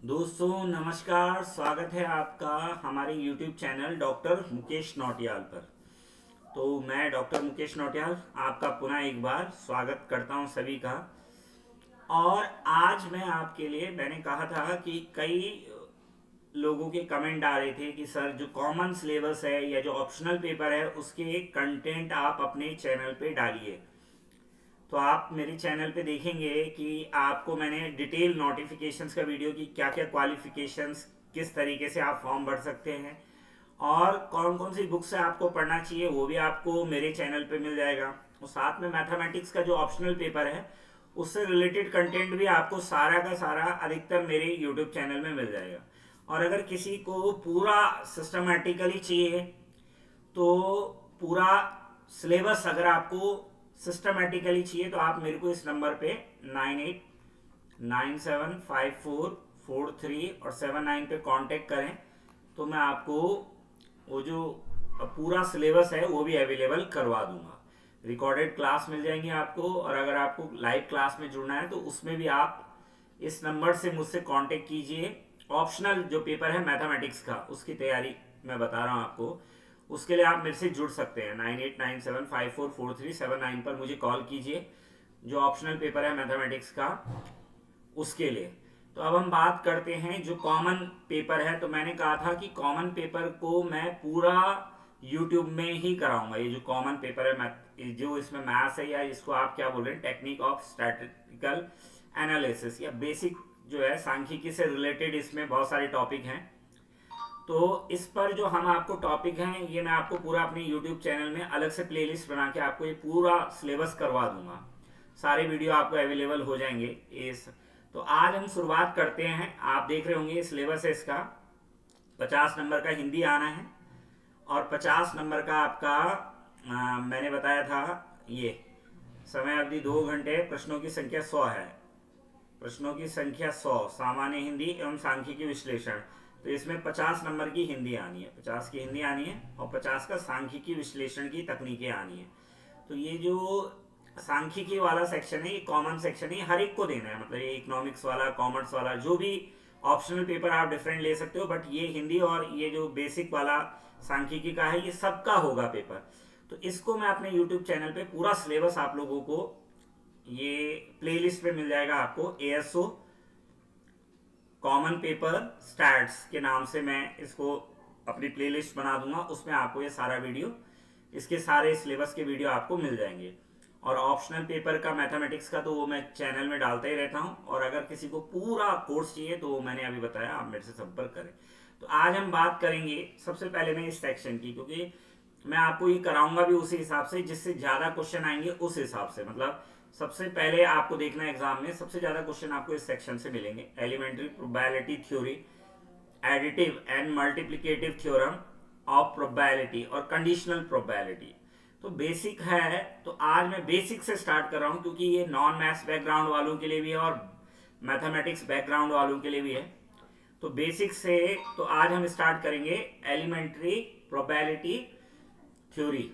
दोस्तों नमस्कार, स्वागत है आपका हमारे YouTube channel doctor Mukesh Nautiyal पर। तो मैं डॉक्टर मुकेश नौटियाल आपका पुनः एक बार स्वागत करता हूं सभी का। और आज मैं आपके लिए मैंने कहा था कि कई लोगों के कमेंट आ रहे थे कि सर जो कॉमन सिलेबस है या जो ऑप्शनल पेपर है उसके कंटेंट आप अपने चैनल पे डालिए। तो आप मेरे चैनल पे देखेंगे कि आपको मैंने डिटेल नोटिफिकेशंस का वीडियो की क्या क्या क्वालिफिकेशंस किस तरीके से आप फॉर्म भर सकते हैं और कौन कौन सी बुक्स है आपको पढ़ना चाहिए वो भी आपको मेरे चैनल पे मिल जाएगा। और साथ में मैथमेटिक्स का जो ऑप्शनल पेपर है उससे रिलेटेड कंटेंट भी आपको सारा का सारा अधिकतर मेरे यूट्यूब चैनल में मिल जाएगा। और अगर किसी को पूरा सिस्टमेटिकली चाहिए तो पूरा सिलेबस अगर आपको सिस्टमेटिकली चाहिए तो आप मेरे को इस नंबर पे 98975443 और 79 पे कांटेक्ट करें तो मैं आपको वो जो पूरा सिलेबस है वो भी अवेलेबल करवा दूंगा। रिकॉर्डेड क्लास मिल जाएंगी आपको और अगर आपको लाइव क्लास में जुड़ना है तो उसमें भी आप इस नंबर से मुझसे कांटेक्ट कीजिए। ऑप्शनल जो पेपर है मैथमेटिक्स का उसकी तैयारी मैं बता रहा हूँ आपको, उसके लिए आप मेरे से जुड़ सकते हैं। 9897544379 पर मुझे कॉल कीजिए जो ऑप्शनल पेपर है मैथमेटिक्स का उसके लिए। तो अब हम बात करते हैं जो कॉमन पेपर है। तो मैंने कहा था कि कॉमन पेपर को मैं पूरा यूट्यूब में ही कराऊंगा। ये जो कॉमन पेपर है जो इसमें मैथ्स है या इसको आप क्या बोल रहे हैं टेक्निक ऑफ स्टैटिस्टिकल एनालिसिस या बेसिक जो है सांख्यिकी से रिलेटेड इसमें बहुत सारे टॉपिक हैं। तो इस पर जो हम आपको टॉपिक हैं ये मैं आपको पूरा अपने YouTube चैनल में अलग से प्लेलिस्ट बना के आपको ये पूरा सिलेबस करवा दूंगा। सारे वीडियो आपको अवेलेबल हो जाएंगे इस। तो आज हम शुरुआत करते हैं। आप देख रहे होंगे सिलेबस है इसका 50 नंबर का हिंदी आना है और 50 नंबर का आपका मैंने बताया था ये समय अवधि 2 घंटे, प्रश्नों की संख्या 100 है। प्रश्नों की संख्या 100, सामान्य हिंदी एवं सांख्यिकी विश्लेषण। तो इसमें 50 नंबर की हिंदी आनी है, 50 की हिंदी आनी है और 50 का सांख्यिकी विश्लेषण की तकनीकें आनी है। तो ये जो सांख्यिकी वाला सेक्शन है ये कॉमन सेक्शन है, हर एक को देना है। मतलब ये इकोनॉमिक्स वाला, कॉमर्स वाला, जो भी ऑप्शनल पेपर आप डिफरेंट ले सकते हो, बट ये हिंदी और ये जो बेसिक वाला सांख्यिकी का है ये सबका होगा पेपर। तो इसको मैं अपने यूट्यूब चैनल पे पूरा सिलेबस आप लोगों को ये प्लेलिस्ट पे मिल जाएगा। आपको एएसओ कॉमन पेपर स्टैट्स के नाम से मैं इसको अपनी प्लेलिस्ट बना दूंगा, उसमें आपको ये सारा वीडियो, इसके सारे सिलेबस के वीडियो आपको मिल जाएंगे। और ऑप्शनल पेपर का मैथमेटिक्स का तो वो मैं चैनल में डालता ही रहता हूँ। और अगर किसी को पूरा कोर्स चाहिए तो वो मैंने अभी बताया, आप मेरे से संपर्क करें। तो आज हम बात करेंगे सबसे पहले मैं इस सेक्शन की, क्योंकि मैं आपको ये कराऊंगा भी उसी हिसाब से जिससे ज़्यादा क्वेश्चन आएंगे उस हिसाब से। मतलब सबसे पहले आपको देखना है एग्जाम में सबसे ज़्यादा क्वेश्चन आपको इस सेक्शन से मिलेंगे। Elementary probability theory, additive and multiplicative theorem of probability और कंडीशनल प्रोबेबिलिटी। तो बेसिक है, तो आज मैं बेसिक से स्टार्ट कर रहा हूँ क्योंकि ये नॉन मैथ्स बैकग्राउंड वालों के लिए भी है और मैथमेटिक्स बैकग्राउंड वालों के लिए भी है। तो बेसिक से तो आज हम स्टार्ट करेंगे एलिमेंट्री प्रोबेबिलिटी थ्योरी।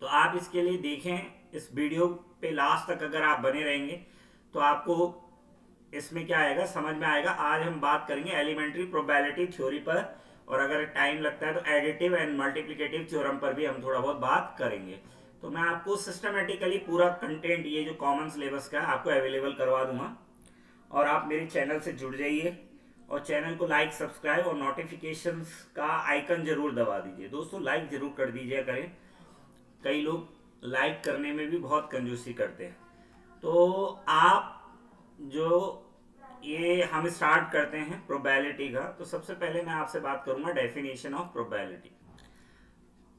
तो आप इसके लिए देखें इस वीडियो पे लास्ट तक, अगर आप बने रहेंगे तो आपको इसमें क्या आएगा समझ में आएगा। आज हम बात करेंगे एलिमेंट्री प्रोबेबिलिटी थ्योरी पर और अगर टाइम लगता है तो एडिटिव एंड मल्टीप्लिकेटिव थ्योरम पर भी हम थोड़ा बहुत बात करेंगे। तो मैं आपको सिस्टमेटिकली पूरा कंटेंट ये जो कॉमन सिलेबस का है आपको अवेलेबल करवा दूंगा। और आप मेरे चैनल से जुड़ जाइए और चैनल को लाइक, सब्सक्राइब और नोटिफिकेशंस का आइकन जरूर दबा दीजिए। दोस्तों लाइक जरूर कर दीजिए करें, कई लोग लाइक करने में भी बहुत कंजूसी करते हैं। तो आप जो ये हम स्टार्ट करते हैं प्रोबेबिलिटी का, तो सबसे पहले मैं आपसे बात करूंगा डेफिनेशन ऑफ प्रोबेबिलिटी।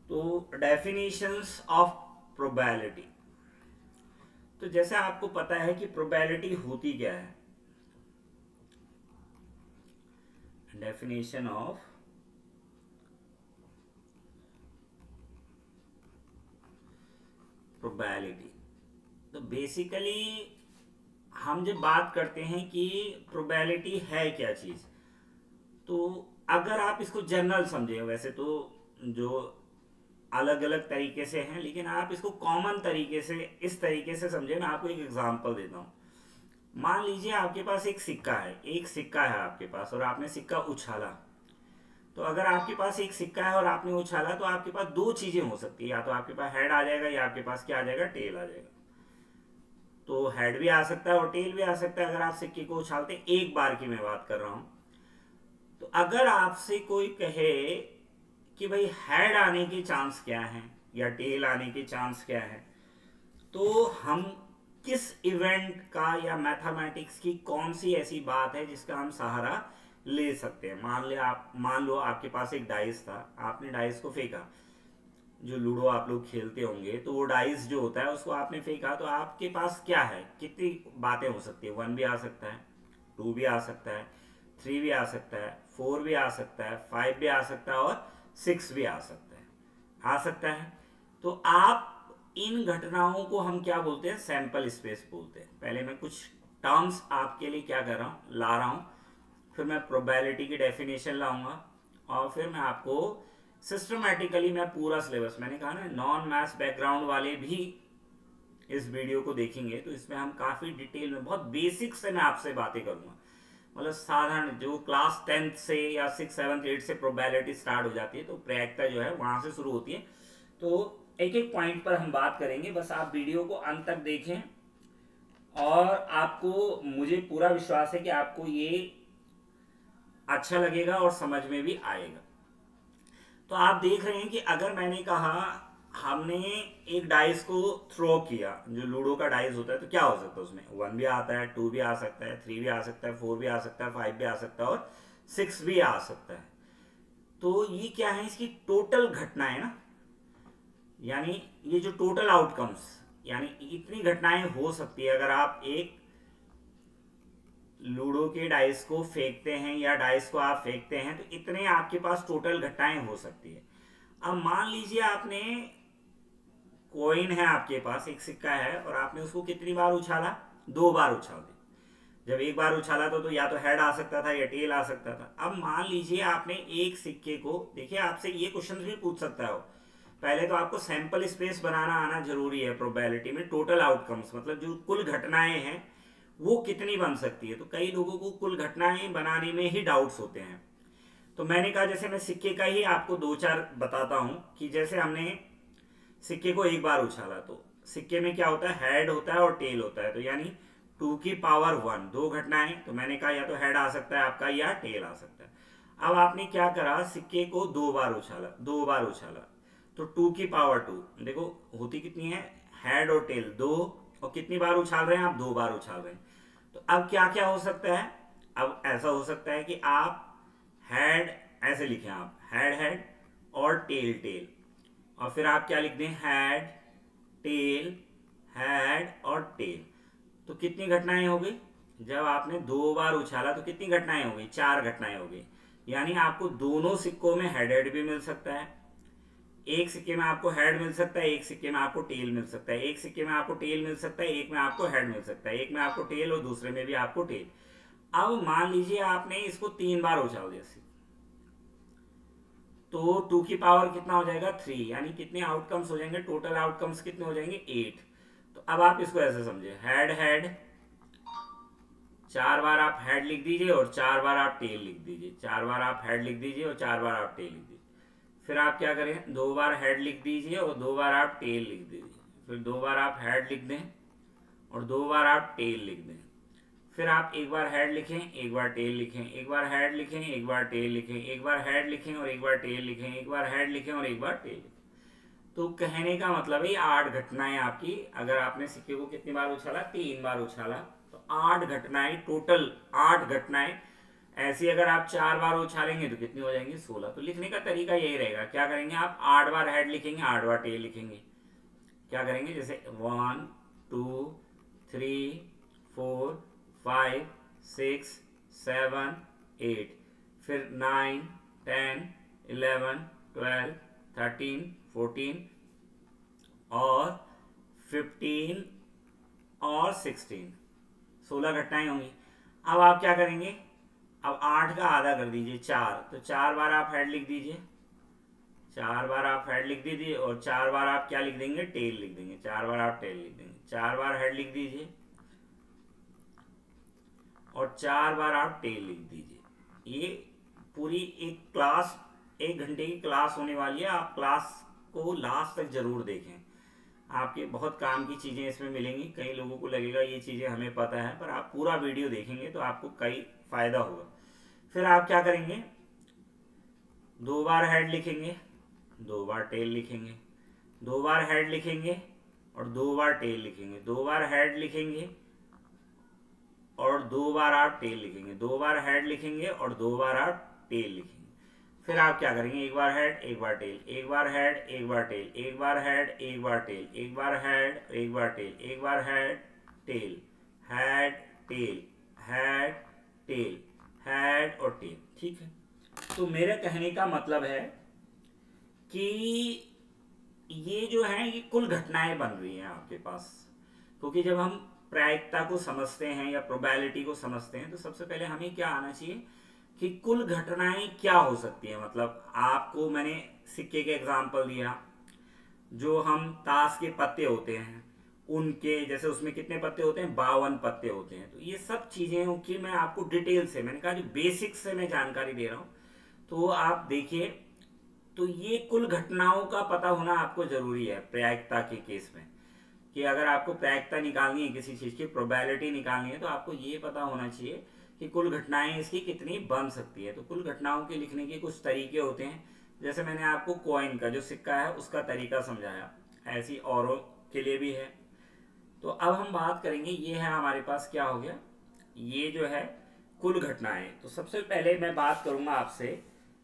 तो डेफिनेशंस ऑफ प्रोबेबिलिटी, तो जैसे आपको पता है कि प्रोबेबिलिटी होती क्या है। डेफिनेशन ऑफ प्रोबेबिलिटी, तो बेसिकली हम जब बात करते हैं कि प्रोबेबिलिटी है क्या चीज़, तो अगर आप इसको जनरल समझे, वैसे तो जो अलग अलग तरीके से हैं लेकिन आप इसको कॉमन तरीके से इस तरीके से समझे। मैं आपको एक एग्जांपल देता हूँ। मान लीजिए आपके पास एक सिक्का है, एक सिक्का है आपके पास और आपने सिक्का उछाला। तो अगर आपके पास एक सिक्का है और आपने उछाला तो आपके पास दो चीजें हो सकती है, या तो आपके पास हेड आ जाएगा या आपके पास क्या आ जाएगा, टेल आ जाएगा। तो हेड भी आ सकता है और टेल भी आ सकता है अगर आप सिक्के को उछालते हैं, एक बार की मैं बात कर रहा हूं। तो अगर आपसे कोई कहे कि भाई हेड आने के चांस क्या है या टेल आने के चांस क्या है, तो हम किस इवेंट का या मैथमेटिक्स की कौन सी ऐसी बात है जिसका हम सहारा ले सकते हैं। मान लो आपके पास एक डाइस था, आपने डाइस को फेंका। जो लूडो आप लोग खेलते होंगे तो वो डाइस जो होता है उसको आपने फेंका, तो आपके पास क्या है, कितनी बातें हो सकती है। 1 भी आ सकता है, 2 भी आ सकता है, 3 भी आ सकता है, 4 भी आ सकता है, 5 भी आ सकता है और 6 भी आ सकता है, आ सकता है। तो आप इन घटनाओं को हम क्या बोलते हैं, सैंपल स्पेस बोलते हैं। पहले मैं कुछ टर्म्स आपके लिए क्या कर रहा हूँ, ला रहा हूँ, फिर मैं प्रोबेबिलिटी की डेफिनेशन लाऊंगा और फिर मैं आपको सिस्टमेटिकली मैं पूरा सिलेबस, मैंने कहा ना नॉन मैथ्स बैकग्राउंड वाले भी इस वीडियो को देखेंगे तो इसमें हम काफ़ी डिटेल में बहुत बेसिक से मैं आपसे बातें करूंगा। मतलब साधारण जो क्लास 10th से या 6, 7, 8 से प्रोबेबिलिटी स्टार्ट हो जाती है तो प्रैक्टिस जो है वहां से शुरू होती है। तो एक एक पॉइंट पर हम बात करेंगे, बस आप वीडियो को अंत तक देखें और आपको, मुझे पूरा विश्वास है कि आपको ये अच्छा लगेगा और समझ में भी आएगा। तो आप देख रहे हैं कि अगर मैंने कहा हमने एक डाइस को थ्रो किया, जो लूडो का डाइस होता है, तो क्या हो सकता है उसमें, 1 भी आता है, 2 भी आ सकता है, 3 भी आ सकता है, 4 भी आ सकता है, 5 भी आ सकता है और 6 भी आ सकता है। तो ये क्या है, इसकी टोटल घटनाएं ना, यानी ये जो टोटल आउटकम्स, यानी इतनी घटनाएं हो सकती है अगर आप एक लूडो के डाइस को फेंकते हैं या डाइस को आप फेंकते हैं तो इतने आपके पास टोटल घटनाएं हो सकती है। अब मान लीजिए आपने कॉइन है, आपके पास एक सिक्का है और आपने उसको कितनी बार उछाला, 2 बार उछाल दिया। जब एक बार उछाला तो या तो हेड आ सकता था या टेल आ सकता था। अब मान लीजिए आपने एक सिक्के को, देखिए आपसे ये क्वेश्चन भी पूछ सकता है। पहले तो आपको सैंपल स्पेस बनाना आना जरूरी है प्रोबेबिलिटी में। टोटल आउटकम्स मतलब जो कुल घटनाएं हैं वो कितनी बन सकती है। तो कई लोगों को कुल घटनाएं बनाने में ही डाउट्स होते हैं। तो मैंने कहा जैसे मैं सिक्के का ही आपको 2-4 बताता हूं कि जैसे हमने सिक्के को एक बार उछाला तो सिक्के में क्या होता है, हेड होता है और टेल होता है। तो यानी 2 की पावर 1, 2 घटनाएं। तो मैंने कहा या तो हेड आ सकता है आपका या टेल आ सकता है। अब आपने क्या करा, सिक्के को 2 बार उछाला, 2 बार उछाला, तो 2 की पावर 2, देखो होती कितनी है, हेड और टेल 2, और कितनी बार उछाल रहे हैं आप, 2 बार उछाल रहे हैं। तो अब क्या क्या हो सकता है, अब ऐसा हो सकता है कि आप हेड ऐसे लिखें, आप हेड हेड और टेल टेल, और फिर आप क्या लिख दें, टेल हैड और टेल। तो कितनी घटनाएं हो गई, जब आपने 2 बार उछाला तो कितनी घटनाएं हो गई, 4 घटनाएं हो गई। यानी आपको दोनों सिक्कों में हेड हेड भी मिल सकता है, एक सिक्के में आपको हेड मिल सकता है, एक सिक्के में आपको टेल मिल सकता है, एक सिक्के में आपको टेल मिल सकता है, एक में आपको हेड मिल सकता है, एक में आपको टेल और दूसरे में भी आपको टेल। अब मान लीजिए आपने इसको 3 बार उछाल दिया, तो 2 की पावर कितना हो जाएगा, 3, यानी कितने आउटकम्स हो जाएंगे, टोटल आउटकम्स कितने हो जाएंगे, 8। तो अब आप इसको ऐसे समझे, हेड हेड, 4 बार आप हेड लिख दीजिए और 4 बार आप टेल लिख दीजिए, 4 बार आप हेड लिख दीजिए और 4 बार आप टेल लिख दीजिए। फिर आप क्या करें, 2 बार हेड लिख दीजिए और 2 बार आप टेल लिख दीजिए, फिर 2 बार आप हेड लिख दें और 2 बार आप टेल लिख दें। फिर आप एक बार हेड लिखें, एक बार टेल लिखें, एक बार हेड लिखें, एक बार टेल लिखें, एक बार हेड लिखें और एक बार टेल लिखें, एक बार हेड लिखें और एक बार टेल लिखें। तो कहने का मतलब है 8 घटनाएं आपकी, अगर आपने सिक्के को कितनी बार उछाला, 3 बार उछाला, तो 8 घटनाएं, टोटल 8 घटनाएं। ऐसी अगर आप 4 बार उछालेंगे तो कितनी हो जाएंगी, 16। तो लिखने का तरीका यही रहेगा, क्या करेंगे आप 8 बार हेड लिखेंगे, 8 बार टेल लिखेंगे। क्या करेंगे, जैसे 1 2 3 4 5 6 7 8, फिर 9 10 11 12 13 14 और 15 और 16, 16 घटनाएं होंगी। अब आप क्या करेंगे, अब 8 का आधा कर दीजिए, 4, तो 4 बार आप हेड लिख दीजिए, 4 बार आप हेड लिख दीजिए और 4 बार आप क्या लिख देंगे, टेल लिख देंगे, 4 बार आप टेल लिख देंगे, 4 बार हेड लिख दीजिए और 4 बार आप टेल लिख दीजिए। ये पूरी एक क्लास, 1 घंटे की क्लास होने वाली है, आप क्लास को लास्ट तक जरूर देखें। आपके बहुत काम की चीज़ें इसमें मिलेंगी। कई लोगों को लगेगा ये चीज़ें हमें पता है, पर आप पूरा वीडियो देखेंगे तो आपको कई फ़ायदा होगा। फिर आप क्या करेंगे, 2 बार हेड लिखेंगे, 2 बार टेल लिखेंगे, 2 बार हेड लिखेंगे और 2 बार टेल लिखेंगे, 2 बार हेड लिखेंगे और 2 बार आप टेल लिखेंगे, 2 बार हेड लिखेंगे और 2 बार आप टेल लिखेंगे। फिर आप क्या करेंगे, एक बार हेड एक बार टेल, एक बार हेड एक बार टेल, एक बार हेड एक बार टेल, एक बार हेड एक बार टेल, एक बार head tail, head tail, head tail, head और टेल। ठीक है। तो मेरे कहने का मतलब है कि ये जो है ये कुल घटनाएं बन रही हैं आपके पास, क्योंकि जब हम प्रायिकता को समझते हैं या प्रोबेबिलिटी को समझते हैं तो सबसे पहले हमें क्या आना चाहिए कि कुल घटनाएं क्या हो सकती है। मतलब आपको मैंने सिक्के के एग्जाम्पल दिया, जो हम ताश के पत्ते होते हैं उनके, जैसे उसमें कितने पत्ते होते हैं, 52 पत्ते होते हैं। तो ये सब चीजें की मैं आपको डिटेल से, मैंने कहा जो बेसिक्स से मैं जानकारी दे रहा हूँ, तो आप देखिए। तो ये कुल घटनाओं का पता होना आपको जरूरी है प्रायिकता के केस में, कि अगर आपको प्रायिकता निकालनी है, किसी चीज की प्रोबेबिलिटी निकालनी है, तो आपको ये पता होना चाहिए कि कुल घटनाएं इसकी कितनी बन सकती है। तो कुल घटनाओं के लिखने के कुछ तरीके होते हैं, जैसे मैंने आपको कॉइन का जो सिक्का है उसका तरीका समझाया, ऐसी औरों के लिए भी है। तो अब हम बात करेंगे, ये है हमारे पास क्या हो गया, ये जो है कुल घटनाएं। तो सबसे पहले मैं बात करूंगा आपसे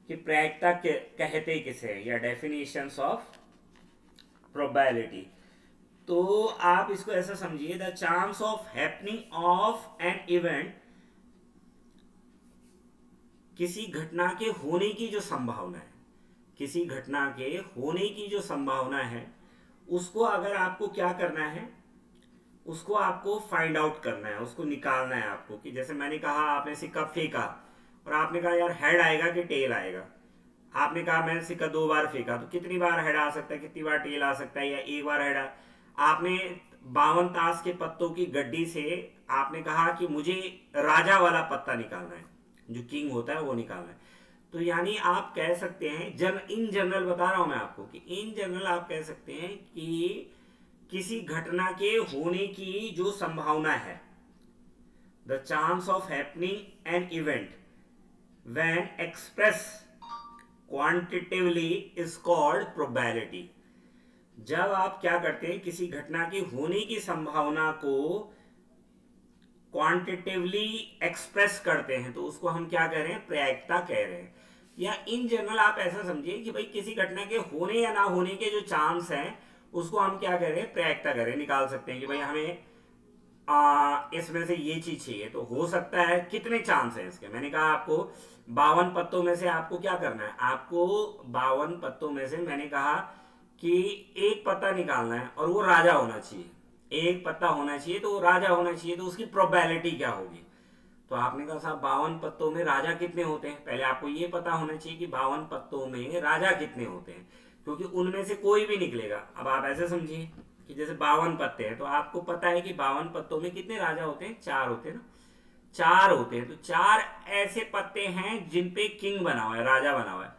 कि प्रायिकता कहते किसे हैं, या डेफिनेशंस ऑफ प्रोबेबिलिटी। तो आप इसको ऐसा समझिए, the chance of happening of an event, किसी घटना के होने की जो संभावना है, किसी घटना के होने की जो संभावना है, उसको अगर आपको क्या करना है, उसको आपको फाइंड आउट करना है, उसको निकालना है आपको। कि जैसे मैंने कहा, आपने सिक्का फेंका और आपने कहा यार हेड आएगा कि टेल आएगा। आपने कहा मैंने सिक्का 2 बार फेंका, तो कितनी बार हेड आ सकता है, कितनी बार टेल आ सकता है, या एक बार हेड आपने 52 ताश के पत्तों की गड्डी से आपने कहा कि मुझे राजा वाला पत्ता निकालना है, जो किंग होता है वो निकालना है। तो यानी आप कह सकते हैं, इन जनरल बता रहा हूं मैं आपको, कि इन जनरल आप कह सकते हैं कि किसी घटना के होने की जो संभावना है, the chance of happening an event when express quantitatively is called probability. जब आप क्या करते हैं, किसी घटना के होने की संभावना को क्वांटिटेटिवली एक्सप्रेस करते हैं, तो उसको हम क्या कह रहे हैं, प्रायिकता कह रहे हैं। या इन जनरल आप ऐसा समझिए कि भाई किसी घटना के होने या ना होने के जो चांस हैं, उसको हम क्या कह रहे हैं, प्रायिकता कह रहे हैं। निकाल सकते हैं कि भाई हमें इसमें से ये चीज चाहिए, तो हो सकता है कितने चांस हैं इसके। मैंने कहा आपको 52 पत्तों में से आपको क्या करना है, आपको 52 पत्तों में से मैंने कहा कि एक पत्ता निकालना है और वो राजा होना चाहिए। एक पत्ता होना चाहिए तो वो राजा होना चाहिए, तो उसकी प्रोबेबिलिटी क्या होगी। तो आपने कहा साहब 52 पत्तों में राजा कितने होते हैं, पहले आपको ये पता होना चाहिए कि 52 पत्तों में राजा कितने होते हैं, क्योंकि उनमें से कोई भी निकलेगा। अब आप ऐसे समझिए कि जैसे 52 पत्ते हैं, तो आपको पता है कि 52 पत्तों में कितने राजा होते हैं, 4 होते हैं ना, 4 होते हैं। तो 4 ऐसे पत्ते हैं जिन पे किंग बना हुआ है, राजा बना हुआ है।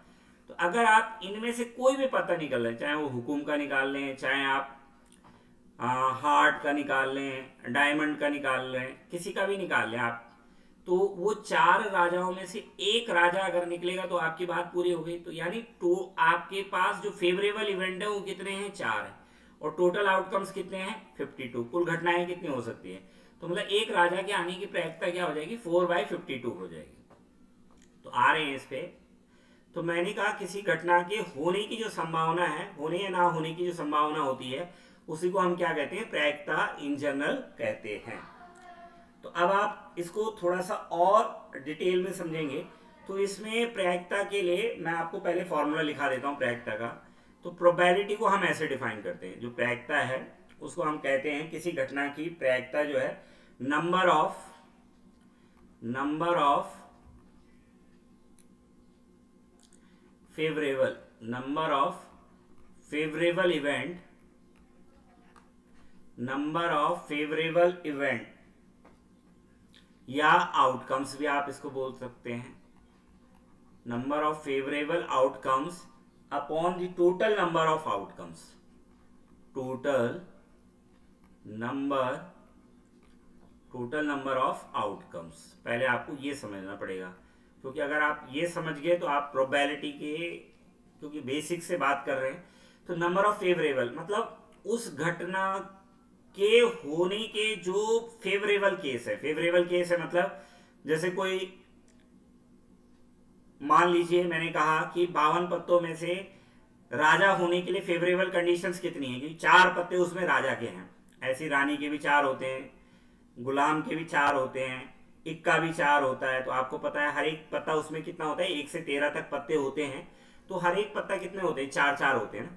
तो अगर आप इनमें से कोई भी पत्ता निकाल लें, चाहे वो हुकुम का निकाल लें, चाहे आप हार्ट का निकाल लें, डायमंड का निकाल लें, किसी का भी निकाल लें आप, तो वो 4 राजाओं में से एक राजा अगर निकलेगा तो आपकी बात पूरी हो गई। तो यानी तो आपके पास जो फेवरेबल इवेंट है वो कितने हैं, 4 है, और टोटल आउटकम्स कितने हैं, 52। कुल घटनाएं कितनी हो सकती है, तो मतलब एक राजा के आने की प्रायिकता क्या हो जाएगी, 4/52 हो जाएगी। तो आ रहे हैं इस पे। तो मैंने कहा किसी घटना के होने की जो संभावना है, होने या ना होने की जो संभावना होती है, उसी को हम क्या कहते हैं, प्रायिकता इन जनरल कहते हैं। तो अब आप इसको थोड़ा सा और डिटेल में समझेंगे। तो इसमें प्रायिकता के लिए मैं आपको पहले फॉर्मूला लिखा देता हूं प्रायिकता का। तो प्रोबेबिलिटी को हम ऐसे डिफाइन करते हैं, जो प्रायिकता है उसको हम कहते हैं, किसी घटना की प्रायिकता जो है, नंबर ऑफ फेवरेबल इवेंट या आउटकम्स भी आप इसको बोल सकते हैं। Number of favourable outcomes upon the total number of outcomes, total number of outcomes. पहले आपको ये समझना पड़ेगा, क्योंकि अगर आप ये समझ गए तो आप प्रोबेबिलिटी के, क्योंकि बेसिक से बात कर रहे हैं, तो नंबर ऑफ फेवरेबल मतलब उस घटना के होने के जो फेवरेबल केस है। फेवरेबल केस है मतलब जैसे कोई, मान लीजिए मैंने कहा कि 52 पत्तों में से राजा होने के लिए फेवरेबल कंडीशंस कितनी है, क्योंकि 4 पत्ते उसमें राजा के हैं। ऐसी रानी के भी 4 होते हैं, गुलाम के भी 4 होते हैं, इक्का भी 4 होता है। तो आपको पता है हर एक पत्ता उसमें कितना होता है, 1 से 13 तक पत्ते होते हैं। तो हर एक पत्ता कितने होते हैं, 4 होते हैं ना।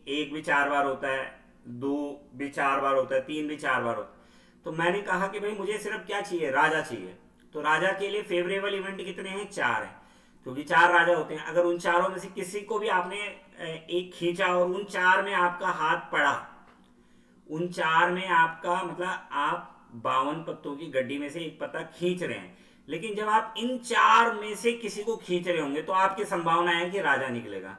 एक भी 4 बार होता है, 2 भी 4 बार होता है, 3 भी 4 बार होता है। तो मैंने कहा कि भाई मुझे सिर्फ क्या चाहिए, राजा चाहिए। तो राजा के लिए फेवरेबल इवेंट कितने हैं, 4 हैं, क्योंकि 4 राजा होते हैं। अगर उन चारों में से किसी को भी आपने एक खींचा और उन 4 में आपका हाथ पड़ा, उन 4 में आपका मतलब आप 52 पत्तों की गड्डी में से एक पत्ता खींच रहे हैं, लेकिन जब आप इन 4 में से किसी को खींच रहे होंगे तो आपकी संभावना है कि राजा निकलेगा।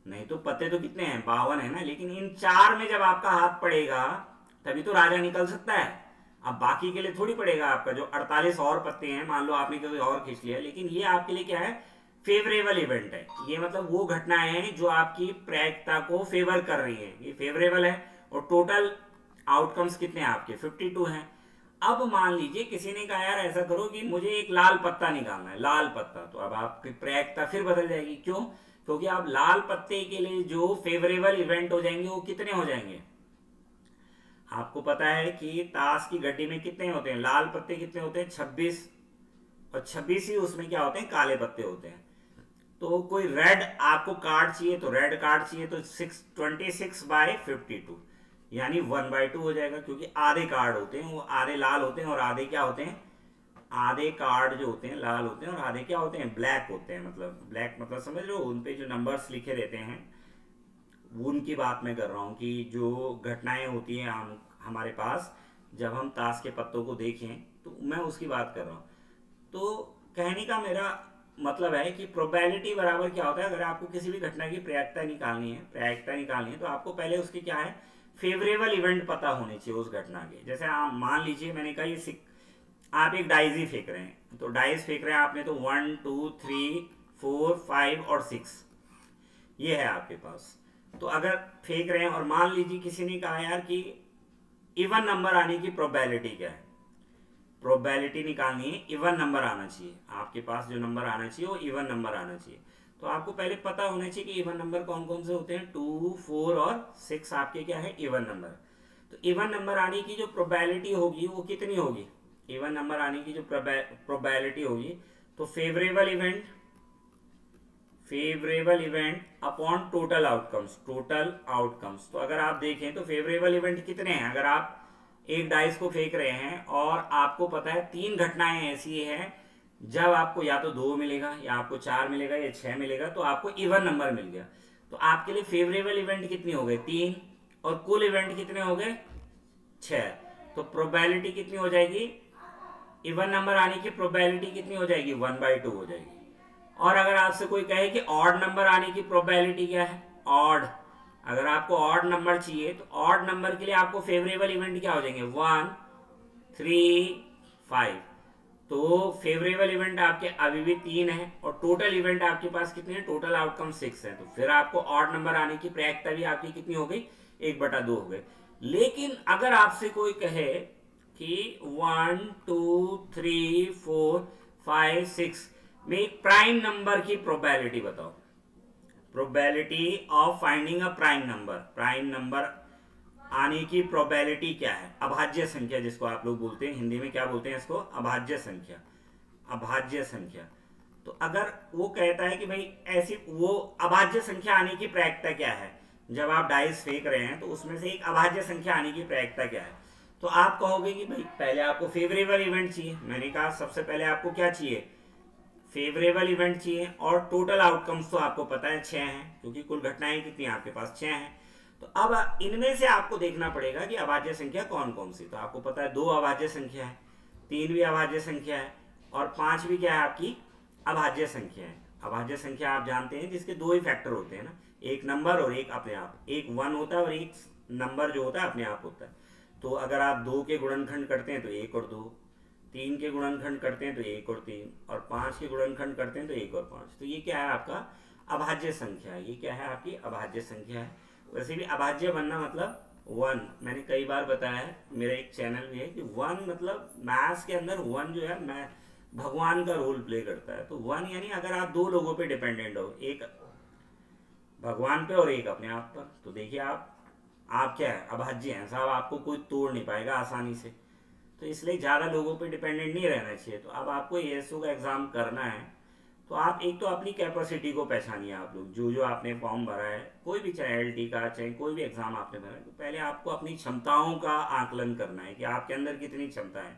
नहीं तो पत्ते तो कितने हैं, 52 है ना, लेकिन इन 4 में जब आपका हाथ पड़ेगा तभी तो राजा निकल सकता है। अब बाकी के लिए थोड़ी पड़ेगा आपका, जो 48 और पत्ते हैं, मान लो आपने कोई और खींच लिया, लेकिन ये आपके लिए क्या है, फेवरेबल इवेंट है। ये मतलब वो घटनाएं हैं जो आपकी प्रायिकता को फेवर कर रही है, ये फेवरेबल है। और टोटल आउटकम्स कितने हैं आपके, 52 हैं। अब मान लीजिए किसी ने कहा यार ऐसा करो कि मुझे एक लाल पत्ता निकालना है, लाल पत्ता। तो अब आपकी प्रायिकता फिर बदल जाएगी। क्यों, क्योंकि आप लाल पत्ते के लिए जो फेवरेबल इवेंट हो जाएंगे वो कितने हो जाएंगे। आपको पता है कि ताश की गड्डी में कितने होते हैं, लाल पत्ते कितने होते हैं, 26, और 26 ही उसमें क्या होते हैं, काले पत्ते होते हैं। तो कोई रेड आपको कार्ड चाहिए, तो रेड कार्ड चाहिए तो 26/52 यानी 1/2 हो जाएगा, क्योंकि आधे कार्ड होते हैं, वो आधे लाल होते हैं और आधे क्या होते हैं, आधे कार्ड जो होते हैं लाल होते हैं और आधे क्या होते हैं, ब्लैक होते हैं। मतलब ब्लैक मतलब समझ रहे हो, उन पे जो नंबर्स लिखे रहते हैं, उनकी बात मैं कर रहा हूँ कि जो घटनाएं होती हैं हमारे पास जब हम ताश के पत्तों को देखें, तो मैं उसकी बात कर रहा हूँ। तो कहने का मेरा मतलब है कि प्रोबेबिलिटी बराबर क्या होता है, अगर आपको किसी भी घटना की प्रायिकता निकालनी है तो आपको पहले उसके क्या है, फेवरेबल इवेंट पता होने चाहिए उस घटना के। जैसे आप मान लीजिए मैंने कहा ये आप एक डाइज ही फेंक रहे हैं, तो डाइज फेंक रहे हैं आपने, तो 1 2 3 4 5 और 6 ये है आपके पास। तो अगर फेंक रहे हैं और मान लीजिए किसी ने कहा यार कि इवन नंबर आने की प्रोबेबिलिटी क्या है, प्रोबेबिलिटी निकालनी है, इवन नंबर आना चाहिए आपके पास, जो नंबर आना चाहिए वो इवन नंबर आना चाहिए। तो आपको पहले पता होना चाहिए कि इवन नंबर कौन कौन से होते हैं, 2 4 और 6 आपके क्या है, इवन नंबर। तो इवन नंबर आने की जो प्रोबेबिलिटी होगी वो कितनी होगी, इवन नंबर आने की जो प्रोबेबिलिटी होगी, तो favourable event upon total outcomes. तो अगर आप देखें तो फेवरेबल इवेंट कितने हैं, अगर आप एक डाइस को फेंक रहे हैं और आपको पता है 3 घटनाएं ऐसी हैं जब आपको या तो 2 मिलेगा या आपको 4 मिलेगा या 6 मिलेगा, तो आपको इवन नंबर मिल गया। तो आपके लिए फेवरेबल इवेंट कितनी हो गए, 3, और कुल इवेंट कितने हो गए, 6। तो प्रोबेबिलिटी कितनी हो जाएगी, इवन नंबर आने की प्रोबेबिलिटी कितनी हो जाएगी, 1/2 हो जाएगी। और अगर आपसे कोई कहे कि ऑड नंबर आने की प्रोबेबिलिटी क्या है, ऑड, अगर आपको ऑड नंबर चाहिए तो ऑड नंबर के लिए आपको फेवरेबल इवेंट क्या हो जाएंगे, 1 3 5। तो फेवरेबल इवेंट आपके अभी भी 3 है और टोटल इवेंट आपके पास कितने हैं, टोटल आउटकम 6 है। तो फिर आपको ऑड नंबर आने की प्रायिकता भी आपकी कितनी हो गई, 1/2 हो गई। लेकिन अगर आपसे कोई कहे कि 1 2 3 4 5 6 में एक प्राइम नंबर की प्रोबेबिलिटी बताओ, probability of finding a prime number आने की प्रोबेबिलिटी क्या है, अभाज्य संख्या जिसको आप लोग बोलते हैं, हिंदी में क्या बोलते हैं इसको, अभाज्य संख्या। तो अगर वो कहता है कि भाई ऐसी वो अभाज्य संख्या आने की प्रायिकता क्या है, जब आप डाइस फेंक रहे हैं तो उसमें से एक अभाज्य संख्या आने की प्रायिकता क्या है, तो आप कहोगे कि भाई पहले आपको फेवरेबल इवेंट चाहिए। मैंने कहा सबसे पहले आपको क्या चाहिए, फेवरेबल इवेंट चाहिए, और टोटल आउटकम्स तो आपको पता है 6 हैं, क्योंकि कुल घटनाएं कितनी आपके पास 6 हैं। तो अब इनमें से आपको देखना पड़ेगा कि अभाज्य संख्या कौन कौन सी। तो आपको पता है 2 अभाज्य संख्या है, 3 भी अभाज्य संख्या है, और 5 भी क्या है आपकी अभाज्य संख्या है। अभाज्य संख्या आप जानते हैं जिसके दो ही फैक्टर होते हैं ना, एक नंबर और एक अपने आप, एक 1 होता है और एक नंबर जो होता है अपने आप होता है। तो अगर आप 2 के गुणनखंड करते हैं तो 1 और 2, 3 के गुणनखंड करते हैं तो 1 और 3, और 5 के गुणनखंड करते हैं तो 1 और 5। तो ये क्या है आपका अभाज्य संख्या है, ये क्या है आपकी अभाज्य संख्या है। वैसे भी अभाज्य बनना मतलब 1, मैंने कई बार बताया है, मेरा एक चैनल भी है कि 1 मतलब मैथ्स के अंदर 1 जो है मैं भगवान का रोल प्ले करता है। तो 1 यानी अगर आप 2 लोगों पे डिपेंडेंट हो, एक भगवान पे और एक अपने आप पर, तो देखिए आप क्या है अभाज्य हैं साहब, आपको कोई तोड़ नहीं पाएगा आसानी से। तो इसलिए ज़्यादा लोगों पे डिपेंडेंट नहीं रहना चाहिए। तो अब आपको एएसओ का एग्ज़ाम करना है, तो आप एक तो अपनी कैपेसिटी को पहचानिए। आप लोग जो आपने फॉर्म भरा है, कोई भी चाहे एलटी का चाहे कोई भी एग्ज़ाम आपने भरा है, तो पहले आपको अपनी क्षमताओं का आकलन करना है कि आपके अंदर कितनी क्षमता है।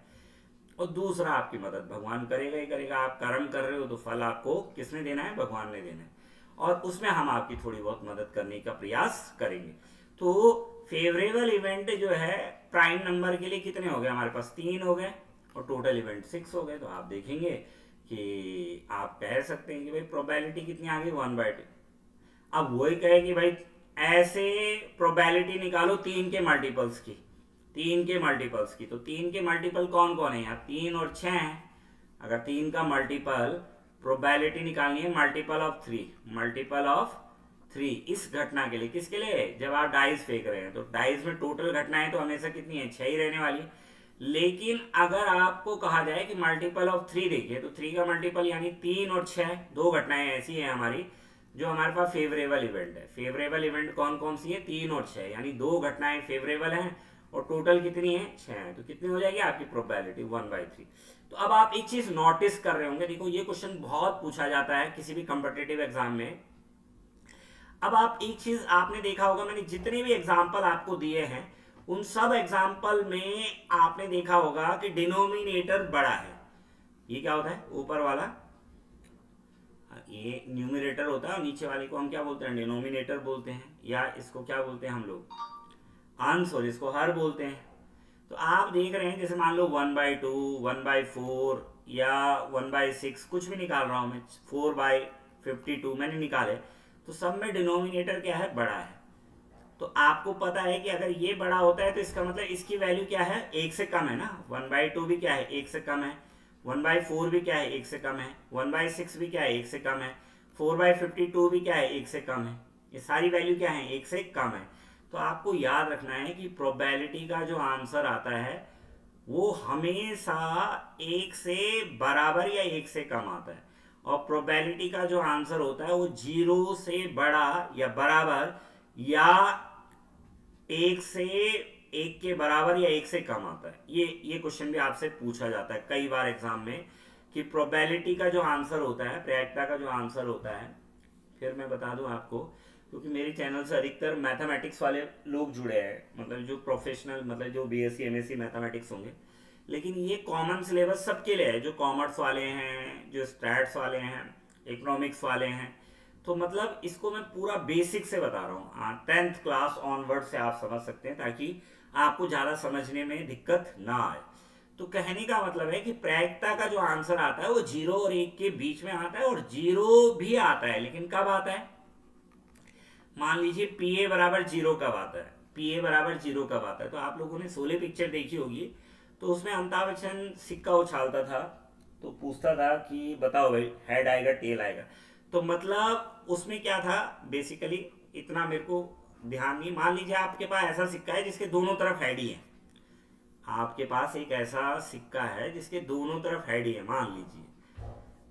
और दूसरा, आपकी मदद भगवान करेगा ही करेगा। आप कर्म कर रहे हो तो फल आपको किसने देना है? भगवान ने देना है, और उसमें हम आपकी थोड़ी बहुत मदद करने का प्रयास करेंगे। तो फेवरेबल इवेंट जो है प्राइम नंबर के लिए कितने हो गए हमारे पास? 3 हो गए, और टोटल इवेंट 6 हो गए। तो आप देखेंगे कि आप कह सकते हैं कि भाई प्रोबेबिलिटी कितनी आ गई? 1/2। अब वही कहे कि भाई ऐसे प्रोबेबिलिटी निकालो 3 के मल्टीपल्स की, 3 के मल्टीपल्स की। तो 3 के मल्टीपल कौन कौन है यहाँ? 3 और 6 हैं। अगर 3 का मल्टीपल प्रोबेबिलिटी निकालनी है, मल्टीपल ऑफ 3, मल्टीपल ऑफ 3 इस घटना के लिए, किसके लिए? जब आप डाइस फेंक रहे हैं, तो डाइस में टोटल घटनाएं तो हमेशा कितनी है? 6 ही रहने वाली। लेकिन अगर आपको कहा जाए कि मल्टीपल ऑफ 3 देखिए, तो 3 का मल्टीपल यानी 3 और 6, दो घटनाएं ऐसी हैं हमारी जो हमारे पास फेवरेबल इवेंट है। फेवरेबल इवेंट कौन कौन सी है? 3 और 6, यानी दो घटनाएं फेवरेबल हैं, और टोटल कितनी है? 6 है। तो कितनी हो जाएगी आपकी प्रोबेबिलिटी? 1/3। तो अब आप एक चीज नोटिस कर रहे होंगे, देखो ये क्वेश्चन बहुत पूछा जाता है किसी भी कॉम्पिटिटिव एग्जाम में। अब आप एक चीज आपने देखा होगा, मैंने जितने भी एग्जाम्पल आपको दिए हैं उन सब एग्जाम्पल में आपने देखा होगा कि डिनोमिनेटर बड़ा है। ये क्या होता है? ऊपर वाला ये न्यूमरेटर होता है, और नीचे वाले को हम क्या बोलते हैं? डिनोमिनेटर बोलते हैं, या इसको क्या बोलते हैं हम लोग? अंश, और इसको हर बोलते हैं। तो आप देख रहे हैं जैसे मान लो 1/2, 1/4 या 1/6, कुछ भी निकाल रहा हूं मैं, 4/52 मैंने निकाले, तो सब में डिनोमिनेटर क्या है? बड़ा है। तो आपको पता है कि अगर ये बड़ा होता है तो इसका मतलब इसकी वैल्यू क्या है? 1 से कम है ना। 1/2 भी क्या है? 1 से कम है। 1/4 भी क्या है? 1 से कम है। 1/6 भी क्या है? 1 से कम है। 4/52 भी क्या है? 1 से कम है। ये सारी वैल्यू क्या है? 1 से कम है। तो आपको याद रखना है कि प्रोबेबिलिटी का जो आंसर आता है वो हमेशा 1 से बराबर या 1 से कम आता है, और प्रोबेबिलिटी का जो आंसर होता है वो 0 से बड़ा या बराबर, या 1 से 1 के बराबर या 1 से कम आता है। ये क्वेश्चन भी आपसे पूछा जाता है कई बार एग्जाम में कि प्रोबेबिलिटी का जो आंसर होता है, प्रायिकता का जो आंसर होता है, फिर मैं बता दूं आपको, क्योंकि मेरे चैनल से अधिकतर मैथमेटिक्स वाले लोग जुड़े हैं, मतलब जो प्रोफेशनल, मतलब जो बीएससी एमएससी मैथमेटिक्स होंगे। लेकिन ये कॉमन सिलेबस सबके लिए है, जो कॉमर्स वाले हैं, जो स्टैट्स वाले हैं, इकोनॉमिक्स वाले हैं। तो मतलब इसको मैं पूरा बेसिक से बता रहा हूँ, 10th क्लास ऑनवर्ड से आप समझ सकते हैं, ताकि आपको ज़्यादा समझने में दिक्कत ना आए। तो कहने का मतलब है कि प्रायिकता का जो आंसर आता है वो 0 और 1 के बीच में आता है, और 0 भी आता है, लेकिन कब आता है? मान लीजिए पी ए बराबर 0 कब आता है? पी ए बराबर 0 कब आता है? तो आप लोगों ने शोले पिक्चर देखी होगी, तो उसमें अमिताभ बच्चन सिक्का उछालता था, तो पूछता था कि बताओ भाई हेड आएगा टेल आएगा। तो मतलब उसमें क्या था बेसिकली, इतना मेरे को ध्यान नहीं। मान लीजिए आपके पास ऐसा सिक्का है जिसके दोनों तरफ हेड ही है, आपके पास एक ऐसा सिक्का है जिसके दोनों तरफ हेड ही है, मान लीजिए।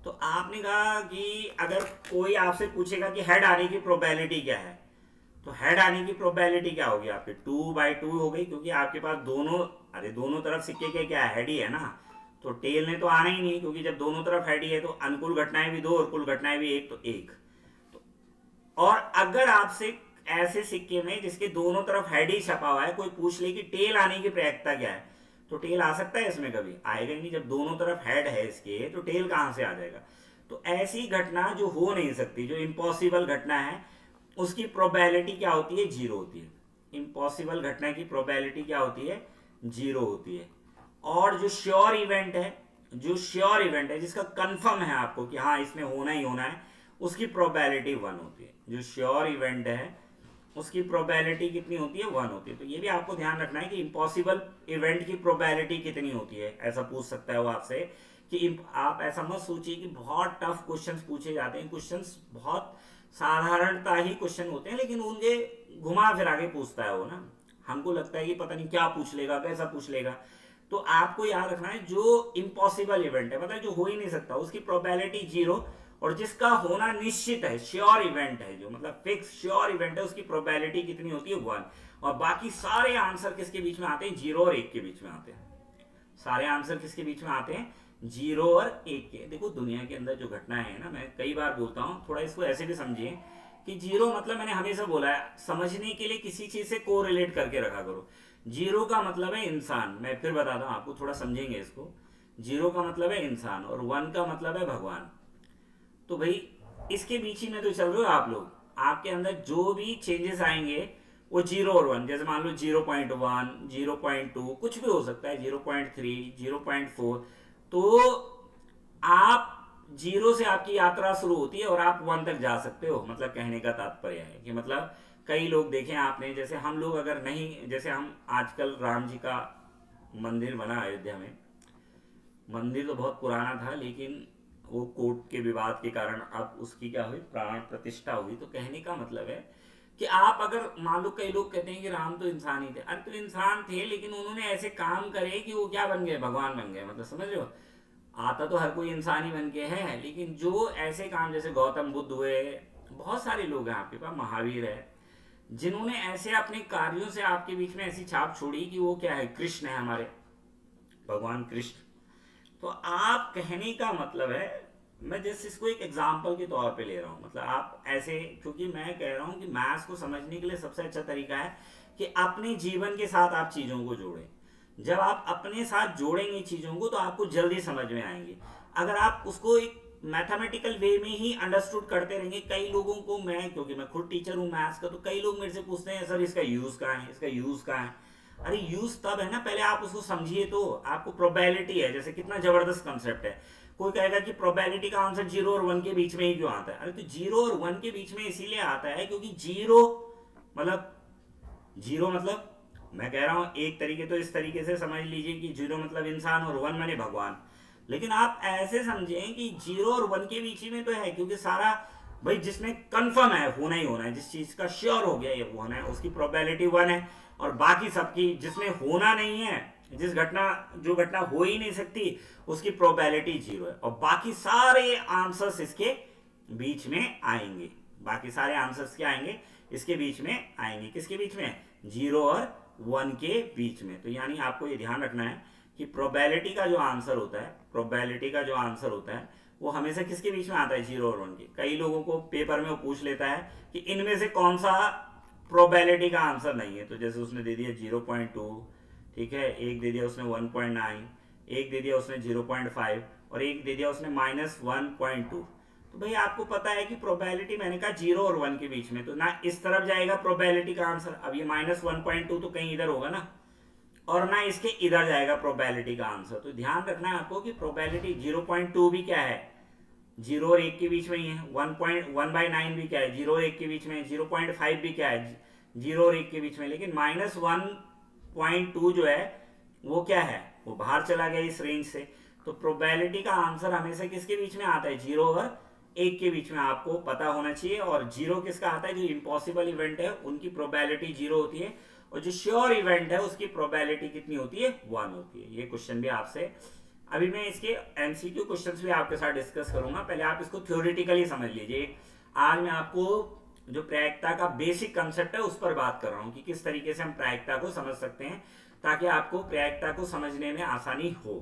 तो आपने कहा कि अगर कोई आपसे पूछेगा कि हेड आने की प्रोबेबिलिटी क्या है, तो हेड आने की प्रोबेबिलिटी क्या होगी आपकी? 2/2 हो गई, क्योंकि आपके पास दोनों तरफ सिक्के के क्या है? हेड ही है ना। तो टेल ने तो आना ही नहीं, क्योंकि जब दोनों तरफ हेड ही है तो अनुकूल घटनाएं भी 2 और कुल घटनाएं भी 1, तो 1। तो और अगर आपसे ऐसे सिक्के में जिसके दोनों तरफ हेड ही छपा हुआ है कोई पूछ ले कि टेल आने की प्रायिकता क्या है, तो टेल आ सकता है इसमें? कभी आएगा ही नहीं। जब दोनों तरफ हेड है इसके, तो टेल कहां से आ जाएगा? तो ऐसी घटना जो हो नहीं सकती, जो इम्पॉसिबल घटना है, उसकी प्रोबेबिलिटी क्या होती है? 0 होती है। इम्पॉसिबल घटना की प्रोबेबिलिटी क्या होती है? 0 होती है। और जो श्योर इवेंट है, जो श्योर इवेंट है जिसका कंफर्म है आपको कि हाँ इसमें होना ही होना है, उसकी प्रोबेबिलिटी 1 होती है। जो श्योर इवेंट है उसकी प्रोबेबिलिटी कितनी होती है? 1 होती है। तो ये भी आपको ध्यान रखना है कि इम्पॉसिबल इवेंट की प्रोबेबिलिटी कितनी होती है, ऐसा पूछ सकता है वो आपसे। कि आप ऐसा मत सोचिए कि बहुत टफ क्वेश्चंस पूछे जाते हैं, क्वेश्चंस बहुत साधारणता ही क्वेश्चन होते हैं, लेकिन उनके घुमा फिरा के पूछता है वो ना। हमको लगता है कि पता नहीं क्या पूछ लेगा, कैसा पूछ लेगा। तो आपको याद रखना है जो इम्पॉसिबल इवेंट है, मतलब जो हो ही नहीं सकता, उसकी प्रोबेबिलिटी 0, और जिसका होना निश्चित है, श्योर इवेंट है, जो मतलब फिक्स श्योर इवेंट है, उसकी प्रोबेबिलिटी कितनी होती है? 1। और बाकी सारे आंसर किसके बीच में आते हैं? 0 और 1 के बीच में आते हैं। सारे आंसर किसके बीच में आते हैं? 0 और 1 के। देखो दुनिया के अंदर जो घटना है ना, मैं कई बार बोलता हूँ, थोड़ा इसको ऐसे भी समझिए कि 0 मतलब, मैंने हमेशा बोला है, समझने के लिए किसी चीज से को रिलेट करके रखा करो। 0 का मतलब है इंसान, मैं फिर बताता हूँ आपको, थोड़ा समझेंगे इसको। 0 का मतलब है इंसान और 1 का मतलब है भगवान। तो भाई इसके बीच ही में तो चल रहे हो आप लोग। आपके अंदर जो भी चेंजेस आएंगे वो 0 और 1, जैसे मान लो 0.1, 0.2, कुछ भी हो सकता है, 0.3, 0.4। तो आप 0 से आपकी यात्रा शुरू होती है और आप 1 तक जा सकते हो। मतलब कहने का तात्पर्य है कि मतलब कई लोग देखें आपने, जैसे हम लोग अगर नहीं, जैसे हम आजकल राम जी का मंदिर बना अयोध्या में, मंदिर तो बहुत पुराना था, लेकिन वो कोर्ट के विवाद के कारण अब उसकी क्या हुई? प्राण प्रतिष्ठा हुई। तो कहने का मतलब है कि आप अगर मान लो, कई लोग कहते हैं कि राम तो इंसान ही थे। अरे तो इंसान थे, लेकिन उन्होंने ऐसे काम करे कि वो क्या बन गए? भगवान बन गए। मतलब समझ रहे हो? आता तो हर कोई इंसान ही बन के है, लेकिन जो ऐसे काम, जैसे गौतम बुद्ध हुए, बहुत सारे लोग हैं आपके पास, महावीर है, जिन्होंने ऐसे अपने कार्यों से आपके बीच में ऐसी छाप छोड़ी कि वो क्या है? कृष्ण है हमारे, भगवान कृष्ण। तो आप कहने का मतलब है, मैं जस्ट इसको एक एग्जाम्पल के तौर पे ले रहा हूँ, मतलब आप ऐसे, क्योंकि मैं कह रहा हूँ कि मैथ्स को समझने के लिए सबसे अच्छा तरीका है कि अपने जीवन के साथ आप चीज़ों को जोड़ें। जब आप अपने साथ जोड़ेंगे चीज़ों को तो आपको जल्दी समझ में आएंगी। अगर आप उसको एक मैथमेटिकल वे में ही अंडरस्टूड करते रहेंगे, कई लोगों को, मैं क्योंकि मैं खुद टीचर हूँ मैथ्स का, तो कई लोग मेरे से पूछते हैं सर इसका यूज़ कहाँ है, इसका यूज़ कहाँ है। अरे यूज तब है ना, पहले आप उसको समझिए। तो आपको प्रोबेबिलिटी है, जैसे कितना जबरदस्त कंसेप्ट है। कोई कहेगा कि प्रोबेबिलिटी का आंसर 0 और 1 के बीच में ही क्यों आता है? अरे तो 0 और 1 के बीच में इसीलिए आता है क्योंकि 0 मतलब, 0 मतलब, मैं कह रहा हूं एक तरीके, तो इस तरीके से समझ लीजिए कि 0 मतलब इंसान और 1 माने भगवान। लेकिन आप ऐसे समझें कि 0 और 1 के बीच में तो है, क्योंकि सारा, भाई जिसमें कंफर्म है होना ही होना है, जिस चीज का श्योर हो गया ये होना है, उसकी प्रोबेबिलिटी 1 है। और बाकी सबकी, जिसमें होना नहीं है, जिस घटना, जो घटना हो ही नहीं सकती, उसकी प्रोबेबिलिटी 0 है। और बाकी सारे आंसर्स इसके बीच में आएंगे। बाकी सारे आंसर्स क्या आएंगे? इसके बीच में आएंगे। किसके बीच में? 0 और 1 के बीच में। तो यानी आपको ये ध्यान रखना है कि प्रोबेबिलिटी का जो आंसर होता है, प्रोबेबिलिटी का जो आंसर होता है वो हमेशा किसके बीच में आता है? 0 और 1 के। कई लोगों को पेपर में वो पूछ लेता है कि इनमें से कौन सा प्रोबेबिलिटी का आंसर नहीं है। तो जैसे उसने दे दिया 0.2, ठीक है, एक दे दिया उसने 1.9, एक दे दिया उसने 0.5, और एक दे दिया उसने -1.2। तो भाई आपको पता है कि प्रोबेबिलिटी, मैंने कहा 0 और 1 के बीच में, तो ना इस तरफ जाएगा प्रोबेबिलिटी का आंसर, अब ये -1.2 तो कहीं इधर होगा ना, और ना इसके इधर जाएगा प्रोबेबिलिटी का आंसर। तो ध्यान रखना है आपको कि प्रोबेबिलिटी 0.2 भी क्या है? 0 और 1 के बीच में ही है। 1.1/9 भी क्या है? 0 और 1 के बीच में। 0.5 भी क्या है? 0 और 1 के बीच में। लेकिन -1.2 जो है वो क्या है? वो बाहर चला गया इस रेंज से। तो प्रोबेबिलिटी का आंसर हमेशा किसके बीच में आता है? 0 और 1 के बीच में, आपको पता होना चाहिए। और 0 किसका आता है? जो इम्पॉसिबल इवेंट है उनकी प्रोबेबिलिटी 0 होती है, और जो श्योर इवेंट है उसकी प्रोबेबिलिटी कितनी होती है? 1 होती है। ये क्वेश्चन भी आपसे, अभी मैं इसके एमसीक्यू क्वेश्चंस भी आपके साथ डिस्कस करूंगा, पहले आप इसको थ्योरेटिकली समझ लीजिए। आज मैं आपको जो प्रायिकता का बेसिक कंसेप्ट है उस पर बात कर रहा हूं कि किस तरीके से हम प्रायिकता को समझ सकते हैं, ताकि आपको प्रायिकता को समझने में आसानी हो।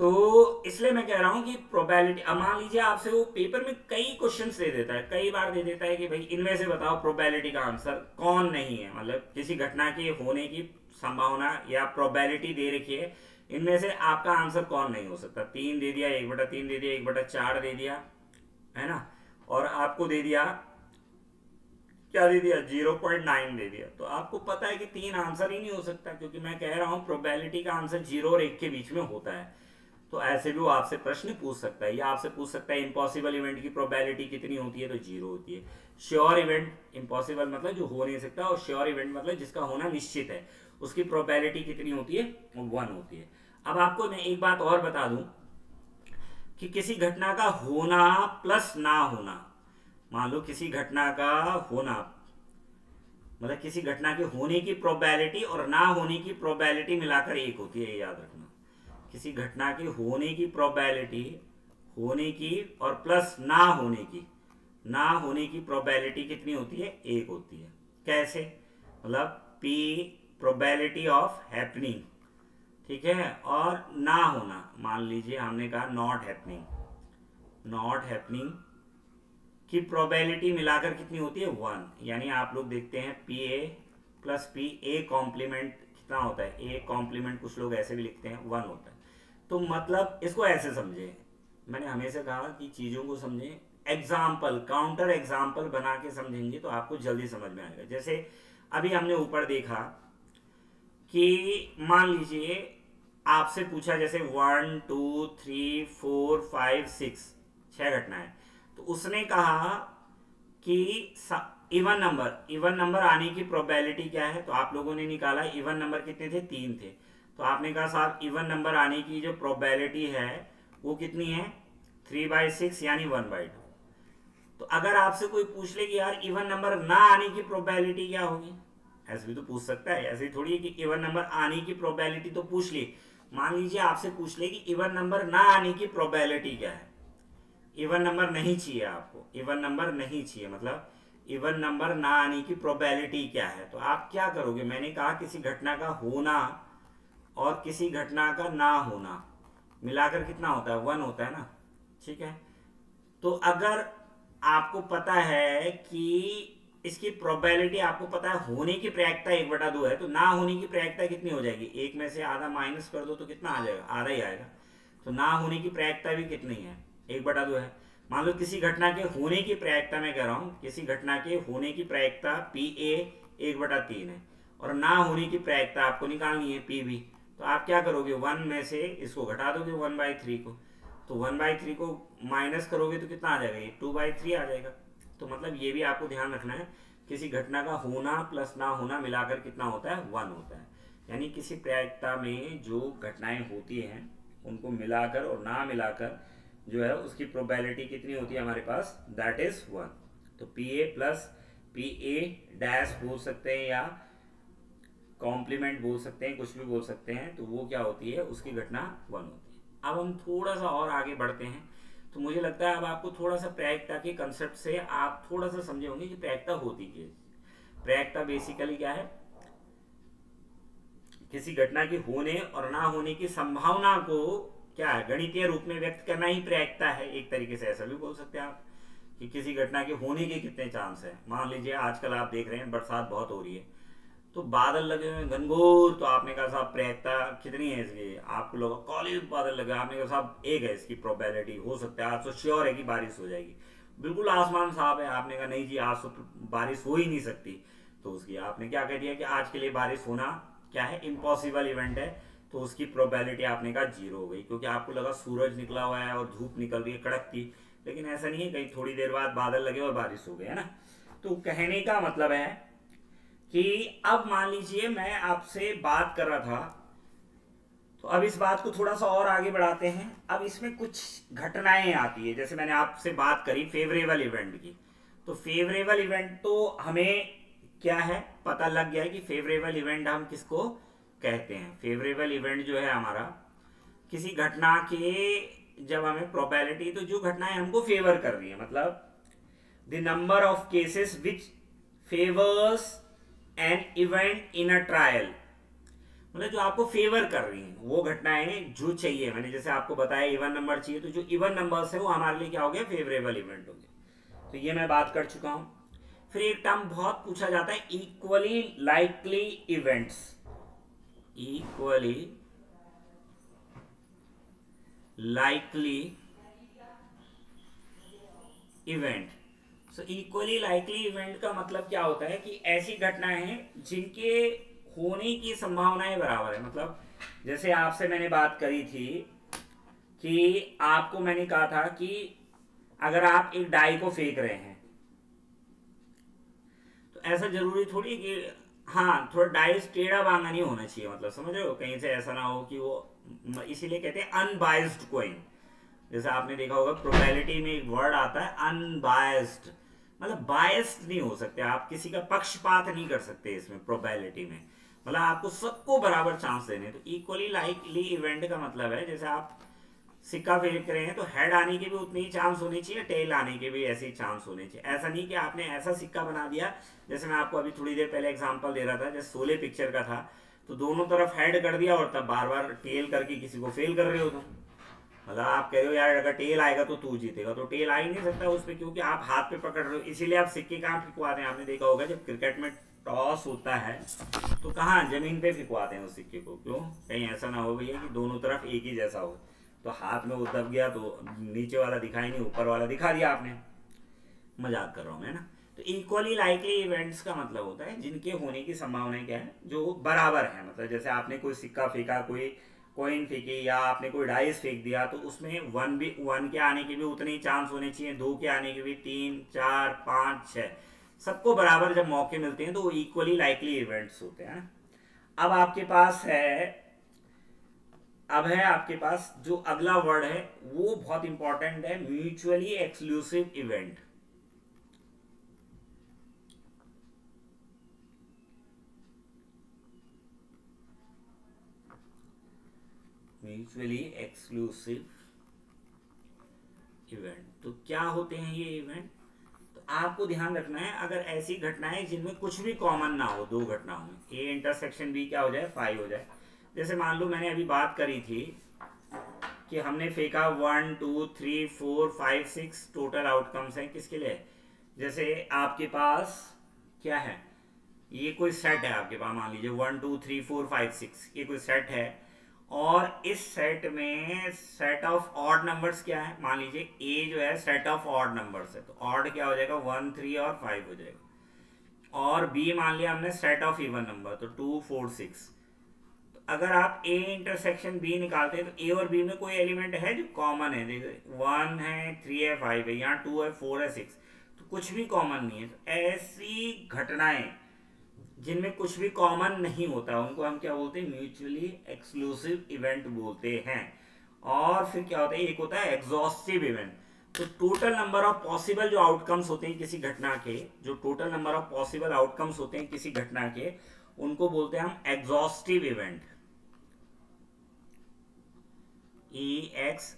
तो इसलिए मैं कह रहा हूं कि प्रोबेबिलिटी, अब मान लीजिए आपसे वो पेपर में कई क्वेश्चंस दे देता है, कई बार दे देता है कि भाई इनमें से बताओ प्रोबेबिलिटी का आंसर कौन नहीं है, मतलब किसी घटना के होने की संभावना या प्रोबेबिलिटी दे रखी है, इनमें से आपका आंसर कौन नहीं हो सकता। 3 दे दिया, 1/3 दे दिया, 1/4 दे दिया, है ना, और आपको दे दिया क्या दे दिया, 0.9 दे दिया। तो आपको पता है कि 3 आंसर ही नहीं हो सकता, क्योंकि मैं कह रहा हूँ प्रोबेबिलिटी का आंसर 0 और 1 के बीच में होता है। तो ऐसे भी वो आपसे प्रश्न पूछ सकता है, या आपसे पूछ सकता है इम्पॉसिबल इवेंट की प्रोबेबिलिटी कितनी होती है, तो 0 होती है। श्योर इवेंट, इम्पॉसिबल मतलब जो हो नहीं सकता, और श्योर इवेंट मतलब जिसका होना निश्चित है, उसकी प्रोबेबिलिटी कितनी होती है, 1 होती है। अब आपको मैं एक बात और बता दूं कि किसी घटना का होना प्लस ना होना, मान लो किसी घटना का होना, मतलब किसी घटना के होने की प्रोबेबिलिटी और ना होने की प्रोबेबिलिटी मिलाकर 1 होती है, ये याद रखना। किसी घटना के होने की प्रोबेबिलिटी, होने की और प्लस ना होने की, ना होने की प्रोबेबिलिटी कितनी होती है, 1 होती है। कैसे, मतलब पी प्रोबेबिलिटी ऑफ हैपनिंग, ठीक है, और ना होना, मान लीजिए हमने कहा नॉट हैपनिंग, नॉट हैपनिंग की प्रोबेबिलिटी मिलाकर कितनी होती है, 1। यानी आप लोग देखते हैं P A plus P A complement कितना होता है, ए कॉम्प्लीमेंट कुछ लोग ऐसे भी लिखते हैं, 1 होता है। तो मतलब इसको ऐसे समझे, मैंने हमेशा कहा कि चीज़ों को समझें, एग्जाम्पल काउंटर एग्जाम्पल बना के समझेंगे तो आपको जल्दी समझ में आएगा। जैसे अभी हमने ऊपर देखा कि मान लीजिए आपसे पूछा जैसे 1 2 3 4 5 6, 6 घटनाएं, तो उसने कहा कि इवन नंबर आने की प्रोबेबिलिटी क्या है, तो आप लोगों ने निकाला इवन नंबर कितने थे, 3 थे। तो आपने कहा साहब इवन नंबर आने की जो प्रोबेबिलिटी है वो कितनी है, 3/6 यानी 1/2। तो अगर आपसे कोई पूछ ले कि यार इवन नंबर ना आने की प्रोबेबिलिटी क्या होगी, ऐसे भी तो पूछ सकता है, ऐसे थोड़ी है कि इवन नंबर आने की प्रोबेबिलिटी तो पूछ ली। मान लीजिए आपसे पूछ ले कि इवन नंबर ना आने की प्रोबेबिलिटी क्या है, इवन नंबर नहीं चाहिए आपको, इवन नंबर नहीं चाहिए, मतलब इवन नंबर ना आने की प्रोबेबिलिटी क्या है, तो आप क्या करोगे, मैंने कहा किसी घटना का होना और किसी घटना का ना होना मिलाकर कितना होता है, 1 होता है ना, ठीक है। तो अगर आपको पता है कि इसकी प्रोबेबिलिटी, आपको पता है होने की प्रायिकता 1/2 है, तो ना होने की प्रायिकता कितनी हो जाएगी, एक में से आधा माइनस कर दो तो कितना आ जाएगा, आधा ही आएगा। तो ना होने की प्रायिकता भी कितनी है, 1/2 है। मान लो किसी घटना के होने की प्रायिकता, मैं कह रहा हूँ किसी घटना के होने की प्रायिकता पी ए 1/3 है, और ना होने की प्रायिकता आपको निकालनी है पी बी। तो आप क्या करोगे, 1 में से इसको घटा दोगे 1/3 को, तो 1/3 को माइनस करोगे तो कितना आ जाएगा, ये 2/3 आ जाएगा। तो मतलब ये भी आपको ध्यान रखना है, किसी घटना का होना प्लस ना होना मिलाकर कितना होता है, 1 होता है। यानी किसी प्रायिकता में जो घटनाएं होती हैं उनको मिलाकर और ना मिलाकर जो है उसकी प्रोबेबिलिटी कितनी होती है हमारे पास, दैट इज 1। तो पी ए प्लस पी ए डैश बोल सकते हैं, या कॉम्प्लीमेंट बोल सकते हैं, कुछ भी बोल सकते हैं, तो वो क्या होती है, उसकी घटना 1 होती है। अब हम थोड़ा सा और आगे बढ़ते हैं, तो मुझे लगता है अब आपको थोड़ा सा प्रायिकता के कंसेप्ट से आप थोड़ा सा समझे होंगे कि प्रायिकता होती क्या है। प्रायिकता बेसिकली क्या है, किसी घटना के होने और ना होने की संभावना को क्या है, गणितीय रूप में व्यक्त करना ही प्रायिकता है। एक तरीके से ऐसा भी बोल सकते हैं आप कि किसी घटना के होने के कितने चांस है। मान लीजिए आजकल आप देख रहे हैं बरसात बहुत हो रही है, तो बादल लगे हुए घनघोर, तो आपने कहा साहब प्रायिकता कितनी है इसकी, आपको लगा कॉलेज बादल लगे, आपने कहा साहब 1 है इसकी प्रोबेबिलिटी, हो सकता है आज तो श्योर है कि बारिश हो जाएगी, बिल्कुल आसमान साफ है, आपने कहा नहीं जी आज तो बारिश हो ही नहीं सकती। तो उसकी आपने क्या कह दिया कि आज के लिए बारिश होना क्या है, इम्पॉसिबल इवेंट है। तो उसकी प्रोबेबिलिटी आपने कहा 0 हो गई, क्योंकि आपको लगा सूरज निकला हुआ है और धूप निकल रही है कड़क की, लेकिन ऐसा नहीं है, कहीं थोड़ी देर बाद बादल लगे और बारिश हो गई, है ना। तो कहने का मतलब है कि अब मान लीजिए मैं आपसे बात कर रहा था, तो अब इस बात को थोड़ा सा और आगे बढ़ाते हैं। अब इसमें कुछ घटनाएं आती है, जैसे मैंने आपसे बात करी फेवरेबल इवेंट की, तो फेवरेबल इवेंट तो हमें क्या है, पता लग गया है कि फेवरेबल इवेंट हम किसको कहते हैं। फेवरेबल इवेंट जो है हमारा किसी घटना के, जब हमें प्रोबेबिलिटी, तो जो घटनाएं हमको फेवर कर रही है, मतलब the number of cases which favours an event in a trial, मतलब जो आपको फेवर कर रही हैं वो घटनाएं जो चाहिए। मैंने जैसे आपको बताया इवन नंबर चाहिए, तो जो इवन नंबर्स है वो हमारे लिए क्या हो गया, फेवरेबल इवेंट हो गया। तो ये मैं बात कर चुका हूं। फिर एक टर्म बहुत पूछा जाता है, equally likely events, equally likely event. So equally likely event का मतलब क्या होता है कि ऐसी घटनाएं हैं जिनके होने की संभावनाएं बराबर है। मतलब जैसे आपसे मैंने बात करी थी कि आपको मैंने कहा था कि अगर आप एक डाई को फेंक रहे हैं तो ऐसा जरूरी थोड़ी कि हाँ थोड़ा डाइस टेढ़ा बांगा नहीं होना चाहिए। मतलब समझ रहे हो, कहीं से ऐसा ना हो कि वो, इसीलिए कहते हैं अनबायस्ड कोइन। जैसे आपने देखा होगा प्रोबेबिलिटी में एक वर्ड आता है अनबायस्ड, मतलब बायस्ड नहीं हो सकते आप, किसी का पक्षपात नहीं कर सकते इसमें प्रोबेबिलिटी में। मतलब आपको सबको बराबर चांस देने। तो इक्वली लाइकली इवेंट का मतलब है जैसे आप सिक्का फेंक रहे हैं तो हेड आने के भी उतने ही चांस होने चाहिए, टेल आने के भी ऐसे ही चांस होने चाहिए। ऐसा नहीं कि आपने ऐसा सिक्का बना दिया, जैसे मैं आपको अभी थोड़ी देर पहले एग्जांपल दे रहा था जैसे शोले पिक्चर का था, तो दोनों तरफ हेड कर दिया और तब बार बार टेल करके किसी को फेल कर रहे हो तुम। मतलब आप कह रहे हो यार अगर टेल आएगा तो तू जीतेगा, तो टेल आ ही नहीं सकता उस पर, क्योंकि आप हाथ पे पकड़ रहे हो। इसीलिए आप सिक्के कहाँ फिकवाते हैं, आपने देखा होगा जब क्रिकेट में टॉस होता है तो कहाँ जमीन पे फिकवाते हैं उस सिक्के को। क्यों? कहीं ऐसा ना हो भैया कि दोनों तरफ एक ही जैसा हो, तो हाथ में वो दब गया तो नीचे वाला दिखाई नहीं, ऊपर वाला दिखा दिया आपने। मजाक कर रहा हूँ मैं ना। तो इक्वली लाइकली इवेंट्स का मतलब होता है जिनके होने की संभावना क्या है, जो बराबर है। मतलब जैसे आपने कोई सिक्का फेंका, कोई कॉइन फेंकी, या आपने कोई डाइस फेंक दिया, तो उसमें वन के आने के भी उतने ही चांस होने चाहिए, दो के आने के भी, तीन, चार, पाँच, छः, सबको बराबर जब मौके मिलते हैं तो वो इक्वली लाइकली इवेंट्स होते हैं। अब आपके पास है, अब है आपके पास जो अगला वर्ड है वो बहुत इंपॉर्टेंट है, mutually exclusive event. Mutually exclusive event, तो क्या होते हैं ये इवेंट? तो आपको ध्यान रखना है, अगर ऐसी घटनाएं जिनमें कुछ भी कॉमन ना हो, दो घटनाओं में ए इंटरसेक्शन बी क्या हो जाए, फाई हो जाए। जैसे मान लो मैंने अभी बात करी थी कि हमने फेंका 1 2 3 4 5 6 टोटल आउटकम्स हैं किसके लिए। जैसे आपके पास क्या है, ये कोई सेट है आपके पास, मान लीजिए 1 2 3 4 5 6, ये कोई सेट है। और इस सेट में सेट ऑफ ऑड नंबर्स क्या है, मान लीजिए ए जो है सेट ऑफ ऑड नंबर्स है, तो ऑड क्या हो जाएगा, 1 3 और 5 हो जाएगा। और बी मान लिया हमने सेट ऑफ इवन नंबर, तो 2 4 6। तो अगर आप ए इंटरसेक्शन बी निकालते हैं तो ए और बी में कोई एलिमेंट है जो कॉमन है, जैसे 1 है 3 है 5 है, यहाँ 2 है 4 है 6, तो कुछ भी कॉमन नहीं है। तो ऐसी घटनाएं जिनमें कुछ भी कॉमन नहीं होता उनको हम क्या बोलते हैं, म्यूचुअली एक्सक्लूसिव इवेंट बोलते हैं। और फिर क्या होता है, एक होता है एग्जॉस्टिव इवेंट। तो टोटल नंबर ऑफ पॉसिबल जो आउटकम्स होते हैं किसी घटना के, जो total number of possible outcomes होते हैं किसी घटना के, उनको बोलते हैं हम exhaustive event. EXHAUSTIV,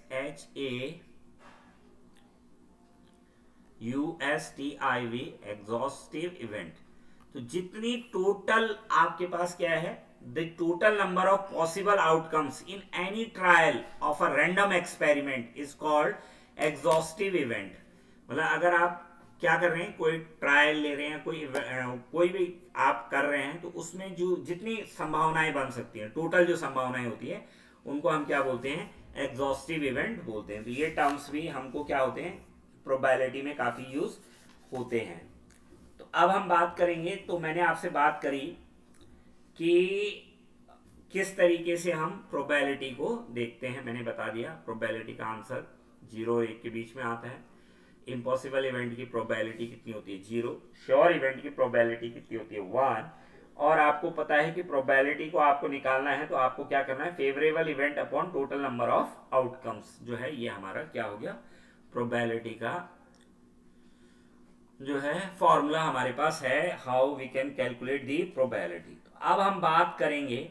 exhaustive event. तो जितनी टोटल आपके पास क्या है, the total number of possible outcomes in any trial of a random experiment is called exhaustive event. मतलब अगर आप क्या कर रहे हैं, कोई ट्रायल ले रहे हैं, कोई भी आप कर रहे हैं, तो उसमें जो जितनी संभावनाएं बन सकती हैं, टोटल जो संभावनाएं होती है, उनको हम क्या बोलते हैं, एग्जॉस्टिव इवेंट बोलते हैं। तो ये टर्म्स भी हमको क्या होते हैं, प्रोबेबिलिटी में काफ़ी यूज होते हैं। तो अब हम बात करेंगे, तो मैंने आपसे बात करी कि किस तरीके से हम प्रोबेबिलिटी को देखते हैं। मैंने बता दिया प्रोबेबिलिटी का आंसर 0 और 1 के बीच में आता है। इम्पॉसिबल इवेंट की प्रोबेबिलिटी कितनी होती है, 0। श्योर इवेंट की प्रोबेबिलिटी कितनी होती है, 1। और आपको पता है कि प्रोबेबिलिटी को आपको निकालना है तो आपको क्या करना है, favourable event upon total number of outcomes, जो है ये हमारा क्या हो गया, प्रोबेबिलिटी का जो है फॉर्मूला हमारे पास है, how we can calculate the probability. तो अब हम बात करेंगे,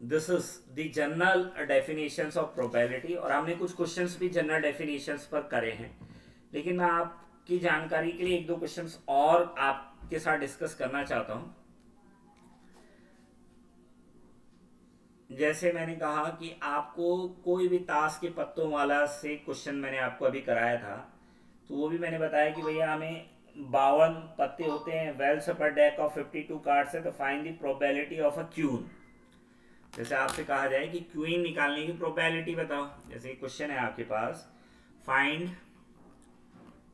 this is the general definitions of probability. और हमने कुछ क्वेश्चंस भी जनरल डेफिनेशंस पर करे हैं, लेकिन मैं आपकी जानकारी के लिए एक दो क्वेश्चंस और आपके साथ डिस्कस करना चाहता हूं। जैसे मैंने कहा कि आपको कोई भी ताश के पत्तों वाला से क्वेश्चन मैंने आपको अभी कराया था, तो वो भी मैंने बताया कि भैया हमें 52 पत्ते होते हैं, वेल्स पर डेक ऑफ 52 कार्ड्स है, तो find the probability of a queen. जैसे आपसे कहा जाए कि क्वीन निकालने की प्रोबेबिलिटी बताओ, जैसे क्वेश्चन है आपके पास, find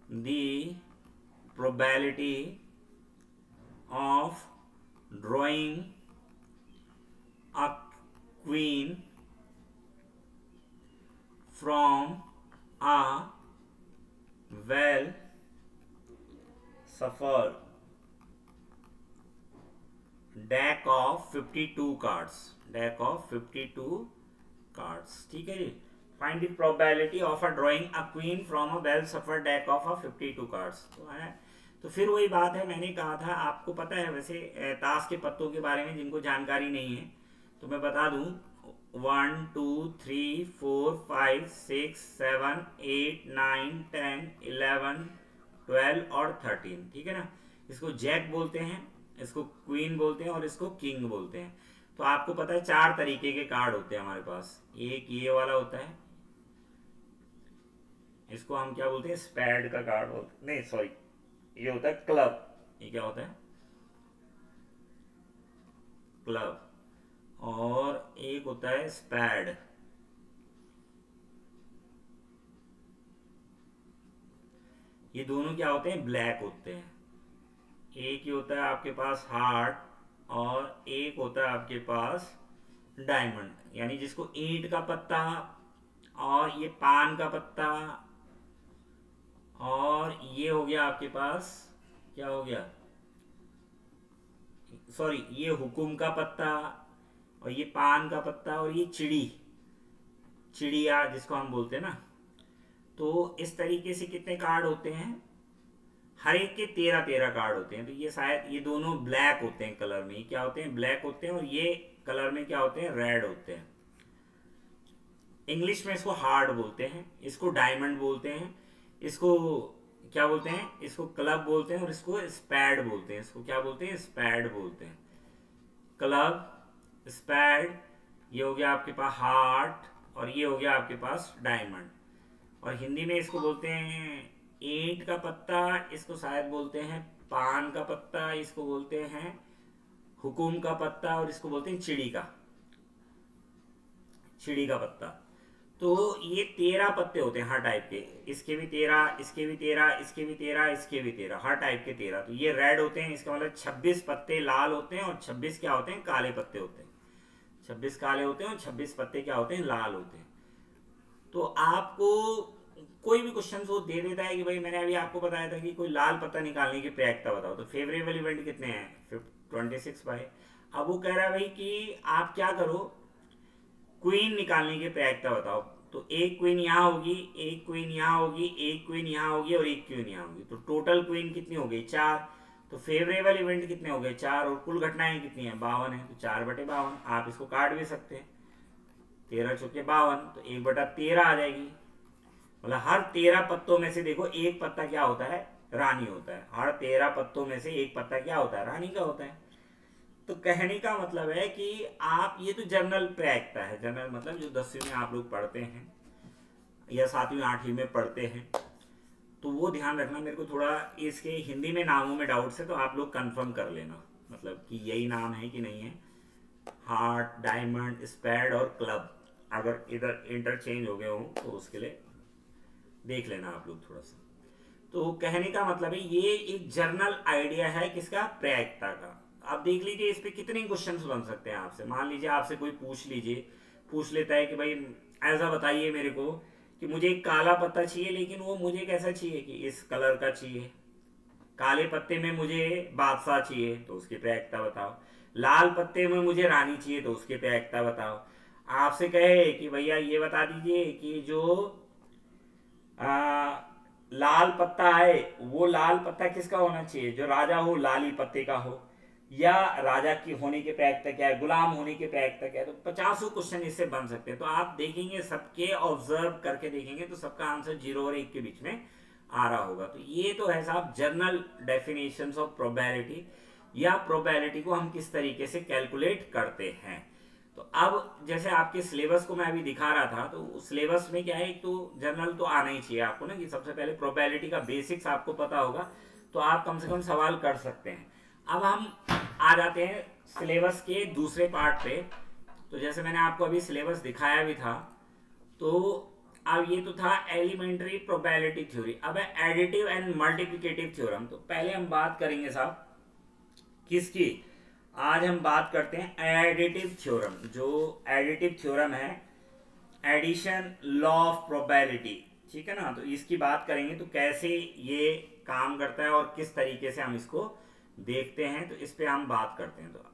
the probability of drawing a queen from a well shuffled deck of 52 cards, deck of 52 cards, ठीक है जी. Find the probability of a drawing a queen from a well shuffled deck of a 52 cards. तो है, तो फिर वही बात है, मैंने कहा था आपको पता है वैसे ताश के पत्तों के बारे में जिनको जानकारी नहीं है तो मैं बता दूं 1 2 3 4 5 6 7 8 9 10 11 12 और 13, ठीक है ना. इसको जैक बोलते हैं, इसको क्वीन बोलते हैं और इसको किंग बोलते हैं. तो आपको पता है 4 तरीके के कार्ड होते हैं हमारे पास. एक ये वाला होता है, इसको हम क्या बोलते हैं, स्पैड का कार्ड बोलते हैं, नहीं सॉरी, ये होता है क्लब. ये क्या होता है, क्लब. और एक होता है स्पैड. ये दोनों क्या होते हैं, ब्लैक होते हैं. एक ही होता है आपके पास हार्ट और एक होता है आपके पास डायमंड, यानी जिसको ईंट का पत्ता और ये पान का पत्ता और ये हो गया आपके पास, क्या हो गया, सॉरी, ये हुकुम का पत्ता और ये पान का पत्ता और ये चिड़िया जिसको हम बोलते हैं ना. तो इस तरीके से कितने कार्ड होते हैं, हर एक के 13-13 कार्ड होते हैं. तो ये शायद ये दोनों ब्लैक होते हैं कलर में, क्या होते हैं, ब्लैक होते हैं. और ये कलर में क्या होते हैं, रेड होते हैं. इंग्लिश में इसको हार्ड बोलते हैं, इसको डायमंड बोलते हैं, इसको क्या बोलते हैं, इसको क्लब बोलते हैं और इसको स्पैड बोलते हैं. इसको क्या बोलते हैं, स्पैड बोलते हैं. क्लब, स्पैड, ये हो गया आपके पास हार्ट और ये हो गया आपके पास डायमंड. और हिंदी में इसको बोलते हैं ईंट का पत्ता, इसको शायद बोलते हैं पान का पत्ता, इसको बोलते हैं हुकुम का पत्ता और इसको बोलते हैं चिड़ी का पत्ता. तो ये 13 पत्ते होते हैं हर टाइप के. इसके भी 13, इसके भी 13, इसके भी 13, इसके भी 13, हर टाइप के 13. तो ये रेड होते हैं, इसका मतलब 26 पत्ते लाल होते हैं और 26 क्या होते हैं, काले पत्ते होते हैं. 26 काले होते हैं और 26 पत्ते क्या होते हैं, लाल होते हैं. तो आपको कोई भी क्वेश्चन वो दे देता है कि भाई मैंने अभी आपको बताया था कि कोई लाल पत्ता निकालने की प्रयागता बताओ, तो फेवरेबल इवेंट कितने हैं, 26 बाई. अब वो कह रहा है भाई कि आप क्या करो, क्वीन निकालने की प्रयागता बताओ. तो एक क्वीन यहाँ होगी, एक क्वीन यहाँ होगी, एक क्वीन यहाँ होगी और एक क्वीन यहाँ होगी. तो टोटल क्वीन कितनी हो गई, 4. तो फेवरेबल इवेंट कितने हो गए, 4. और कुल घटनाएं कितनी है, 52 है. तो 4/52. आप इसको काट भी सकते हैं, 13 चौके 52, तो 1/13 आ जाएगी. मतलब हर 13 पत्तों में से देखो एक पत्ता क्या होता है, रानी होता है. हर 13 पत्तों में से एक पत्ता क्या होता है, रानी का होता है. तो कहने का मतलब है कि आप ये तो जनरल प्रैक्टा है, जनरल मतलब जो 10वीं में आप लोग पढ़ते हैं या 7वीं 8वीं में पढ़ते हैं, तो वो ध्यान रखना. मेरे को थोड़ा इसके हिंदी में नामों में डाउट्स है, तो आप लोग कंफर्म कर लेना मतलब कि यही नाम है कि नहीं है. हार्ट, डायमंड, स्पैड और क्लब अगर इधर इंटरचेंज हो गए हो तो उसके लिए देख लेना आप लोग थोड़ा सा. तो कहने का मतलब है ये एक जर्नल आइडिया है किसका, प्रयागता का. आप देख लीजिए इस पे कितने क्वेश्चंस बन सकते हैं आपसे. मान लीजिए आपसे कोई पूछ लेता है कि भाई ऐसा बताइए मेरे को कि मुझे एक काला पत्ता चाहिए, लेकिन वो मुझे कैसा चाहिए कि इस कलर का चाहिए. काले पत्ते में मुझे बादशाह चाहिए तो उसकी प्रयागता बताओ. लाल पत्ते में मुझे रानी चाहिए तो उसकी प्रयागता बताओ. आपसे कहे कि भैया ये बता दीजिए कि जो लाल पत्ता है वो लाल पत्ता किसका होना चाहिए, जो राजा हो लाल ही पत्ते का हो, या राजा की होने के प्रयागता क्या है, गुलाम होने के प्रयागता क्या है. तो 50 क्वेश्चन इससे बन सकते हैं. तो आप देखेंगे सबके ऑब्जर्व करके देखेंगे तो सबका आंसर 0 और 1 के बीच में आ रहा होगा. तो ये तो है साहब जनरल डेफिनेशन ऑफ प्रोबेबिलिटी, या प्रोबेबिलिटी को हम किस तरीके से कैलकुलेट करते हैं. तो अब जैसे आपके सिलेबस को मैं अभी दिखा रहा था, तो सिलेबस में क्या है, तो जनरल तो आना ही चाहिए आपको ना, कि सबसे पहले प्रोबेबिलिटी का बेसिक्स आपको पता होगा तो आप कम से कम सवाल कर सकते हैं. अब हम आ जाते हैं सिलेबस के दूसरे पार्ट पे. तो जैसे मैंने आपको अभी सिलेबस दिखाया भी था, तो अब ये तो था एलिमेंट्री प्रोबेबिलिटी थ्योरी। अब है एडिटिव एंड मल्टीप्लिकेटिव थ्योरम। तो पहले हम बात करेंगे साहब किसकी, आज हम बात करते हैं एडिटिव थ्योरम। जो एडिटिव थ्योरम है, एडिशन लॉ ऑफ प्रोबेबिलिटी, ठीक है ना। तो इसकी बात करेंगे तो कैसे ये काम करता है और किस तरीके से हम इसको देखते हैं, तो इस पे हम बात करते हैं। तो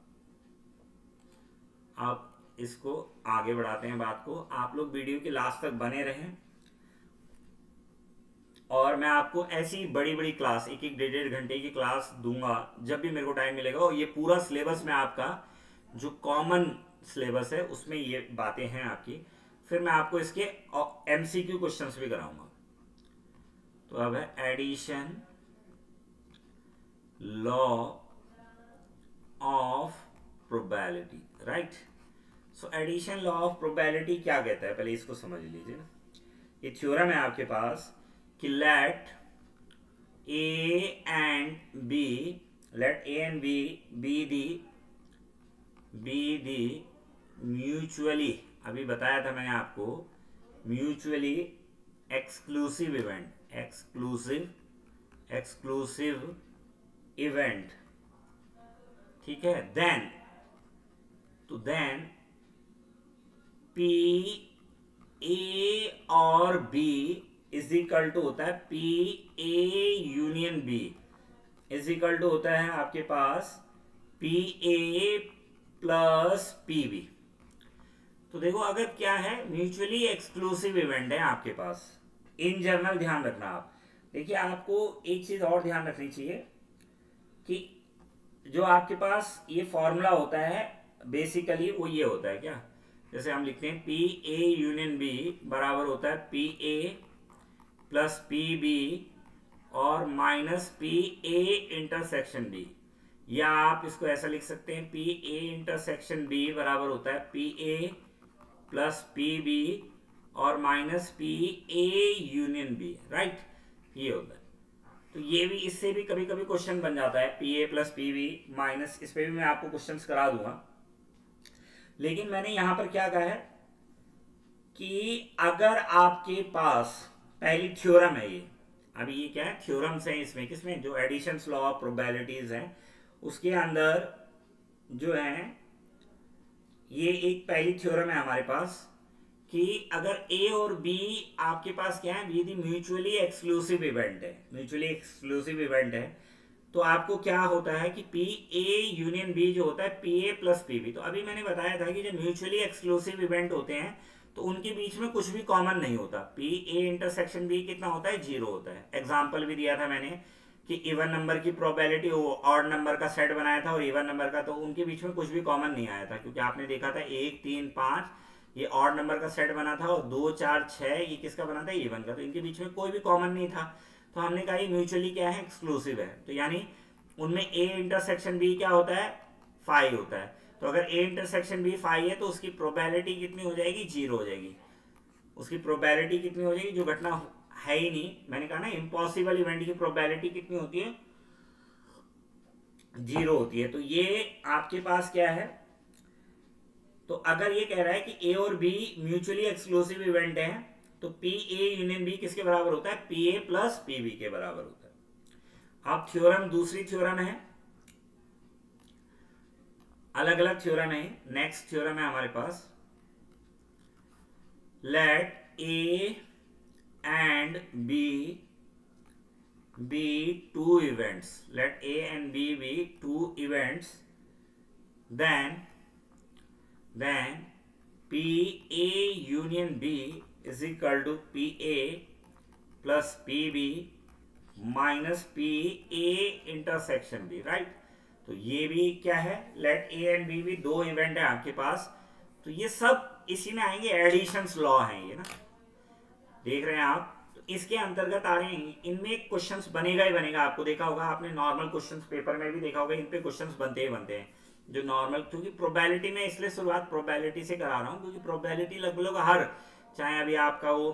आप इसको आगे बढ़ाते हैं बात को। आप लोग वीडियो के लास्ट तक बने रहें और मैं आपको ऐसी बड़ी बड़ी क्लास, एक एक 1.5 घंटे की क्लास दूंगा जब भी मेरे को टाइम मिलेगा। और ये पूरा सिलेबस में आपका जो कॉमन सिलेबस है उसमें ये बातें हैं आपकी। फिर मैं आपको इसके एमसीक्यू क्वेश्चंस भी कराऊंगा। तो अब है addition law of probability, right. So addition law of probability क्या कहता है, पहले इसको समझ लीजिए ना। ये थ्योरम है आपके पास कि let A and B, let A and B be the mutually, अभी बताया था मैंने आपको, mutually exclusive event, exclusive event, ठीक है। देन पी ए और बी इज इक्वल टू होता है P A union b, is equal to होता है आपके पास पी ए प्लस पी बी। तो देखो अगर क्या है, म्यूचुअली एक्सक्लूसिव इवेंट है आपके पास, इन जनरल ध्यान रखना आप। देखिए आपको एक चीज और ध्यान रखनी चाहिए कि जो आपके पास ये फॉर्मूला होता है बेसिकली वो ये होता है क्या, जैसे हम लिखते हैं पी ए यूनियन बी बराबर होता है P A plus P B और minus P A intersection b. या आप इसको ऐसा लिख सकते हैं पी ए इंटरसेक्शन बी बराबर होता है P A plus P B और minus P A union B, right. ये होता है। तो ये भी, इससे भी कभी कभी क्वेश्चन बन जाता है P A plus P B minus, इस पे भी मैं आपको क्वेश्चन करा दूंगा। लेकिन मैंने यहां पर क्या कहा है कि अगर आपके पास पहली थ्योरम है, ये अभी ये क्या है, थ्योरम्स हैं इसमें, किसमें, जो एडिशन लॉ ऑफ प्रोबेबिलिटीज हैं उसके अंदर जो है ये एक पहली थ्योरम है हमारे पास कि अगर ए और बी आपके पास क्या है, यदि म्यूचुअली एक्सक्लूसिव इवेंट है, म्यूचुअली एक्सक्लूसिव इवेंट है, तो आपको क्या होता है कि पी ए यूनियन बी जो होता है P A plus P B. तो अभी मैंने बताया था कि जब म्यूचुअली एक्सक्लूसिव इवेंट होते हैं तो उनके बीच में कुछ भी कॉमन नहीं होता। पी ए इंटरसेक्शन बी कितना होता है, 0 होता है। एग्जाम्पल भी दिया था मैंने कि इवन नंबर की प्रोबेबिलिटी, ऑड नंबर का सेट बनाया था और इवन नंबर का, तो उनके बीच में कुछ भी कॉमन नहीं आया था, क्योंकि आपने देखा था 1 3 5 ये ऑड नंबर का सेट बना था और 2 4 6 ये किसका बना था, इवन का। तो इनके बीच में कोई भी कॉमन नहीं था। तो हमने कहा ये म्यूचुअली क्या है, एक्सक्लूसिव है। तो यानी उनमें ए इंटरसेक्शन बी क्या होता है, 5 होता है। तो अगर ए इंटरसेक्शन बी 5 है तो उसकी प्रोबेबिलिटी कितनी हो जाएगी, 0 हो जाएगी। उसकी प्रोबेबिलिटी कितनी हो जाएगी, जो घटना है ही नहीं, मैंने कहा ना इम्पॉसिबल इवेंट की प्रोबेबिलिटी कितनी होती है, 0 होती है। तो ये आपके पास क्या है, तो अगर ये कह रहा है कि ए और बी म्यूचुअली एक्सक्लूसिव इवेंट है तो पी ए यूनियन बी किसके बराबर होता है, P A plus P B के बराबर होता है। अब थ्योरम, दूसरी थ्योरम है, अलग अलग थ्योरम है। नेक्स्ट थ्योरम है हमारे पास, let A and B be two events, let A and B be two events, then PA union B is equal to PA plus PB minus PA intersection B, right। तो ये भी क्या है, let A and B भी दो event है आपके पास। तो ये सब इसी में आएंगे, एडिशंस लॉ है ये ना, देख रहे हैं आप। इसके अंतर्गत आ रहे हैं, इनमें क्वेश्चंस बनेगा ही बनेगा। आपको देखा होगा, आपने नॉर्मल क्वेश्चंस पेपर में भी देखा होगा, इन पे क्वेश्चंस बनते ही बनते हैं जो नॉर्मल, क्योंकि प्रोबेबिलिटी में इसलिए शुरुआत प्रोबेबिलिटी से करा रहा हूँ क्योंकि प्रोबेबिलिटी लगभग हर, चाहे अभी आपका वो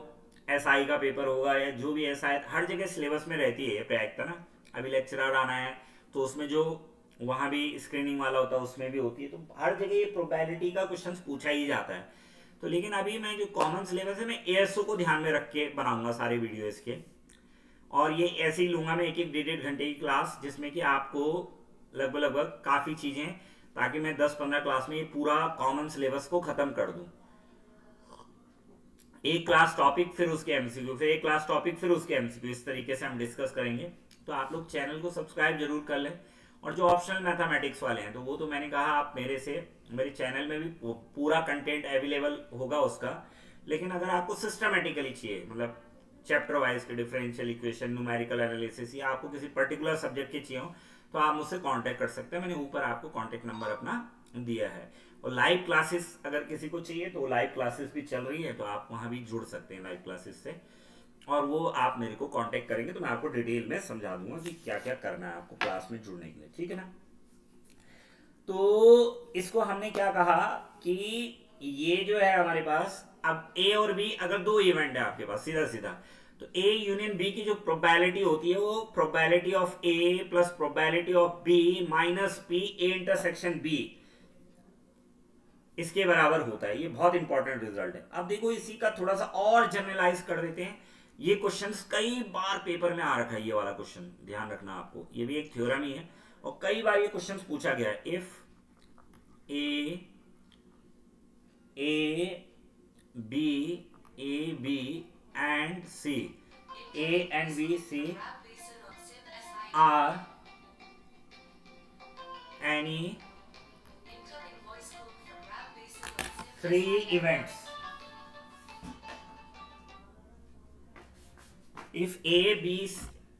एसआई का पेपर होगा या जो भी एसआई, हर जगह सिलेबस में रहती है ये प्रैक्ट ना। अभी लेक्चरर आना है तो उसमें जो वहाँ भी स्क्रीनिंग वाला होता है उसमें भी होती है। तो हर जगह ये प्रोबेबिलिटी का क्वेश्चन पूछा ही जाता है। तो लेकिन अभी मैं जो कॉमन सिलेबस है मैं एएसओ को ध्यान में रख के बनाऊंगा सारे वीडियो इसके, और ये ऐसे ही लूंगा मैं एक एक 1.5 घंटे की क्लास, जिसमें कि आपको लगभग लगभग काफ़ी चीज़ें, ताकि मैं 10-15 क्लास में ये पूरा कॉमन सिलेबस को ख़त्म कर दूं। एक क्लास टॉपिक फिर उसके एमसीक्यू, फिर एक क्लास टॉपिक फिर उसके एमसीक्यू, इस तरीके से हम डिस्कस करेंगे। तो आप लोग चैनल को सब्सक्राइब जरूर कर लें। और जो ऑप्शनल मैथमेटिक्स वाले हैं तो वो तो मैंने कहा आप मेरे चैनल में भी पूरा कंटेंट अवेलेबल होगा उसका, लेकिन अगर आपको सिस्टमेटिकली चाहिए, मतलब चैप्टर वाइज के डिफरेंशियल इक्वेशन, न्यूमेरिकल एनालिसिस, या आपको किसी पर्टिकुलर सब्जेक्ट के चाहिए हो, तो आप मुझसे कांटेक्ट कर सकते हैं। मैंने ऊपर आपको कांटेक्ट नंबर अपना दिया है। और लाइव क्लासेस अगर किसी को चाहिए तो लाइव क्लासेस भी चल रही है, तो आप वहां भी जुड़ सकते हैं लाइव क्लासेस से, और वो आप मेरे को कांटेक्ट करेंगे तो मैं आपको डिटेल में समझा दूंगा कि क्या क्या करना है आपको क्लास में जुड़ने के लिए, ठीक है ना। तो इसको हमने क्या कहा कि ये जो है हमारे पास, अब ए और बी अगर दो इवेंट है आपके पास सीधा सीधा, तो ए यूनियन बी की जो प्रोबेबिलिटी होती है वो probability of A plus probability of B minus P A intersection B, इसके बराबर होता है। ये बहुत इंपॉर्टेंट रिजल्ट है। अब देखो इसी का थोड़ा सा और जनरलाइज कर देते हैं। ये क्वेश्चंस कई बार पेपर में आ रखा है, ये वाला क्वेश्चन ध्यान रखना आपको, ये भी एक थ्योरम ही है और कई बार ये क्वेश्चंस पूछा गया है। If A B and C, A and B C are any three events. If A, B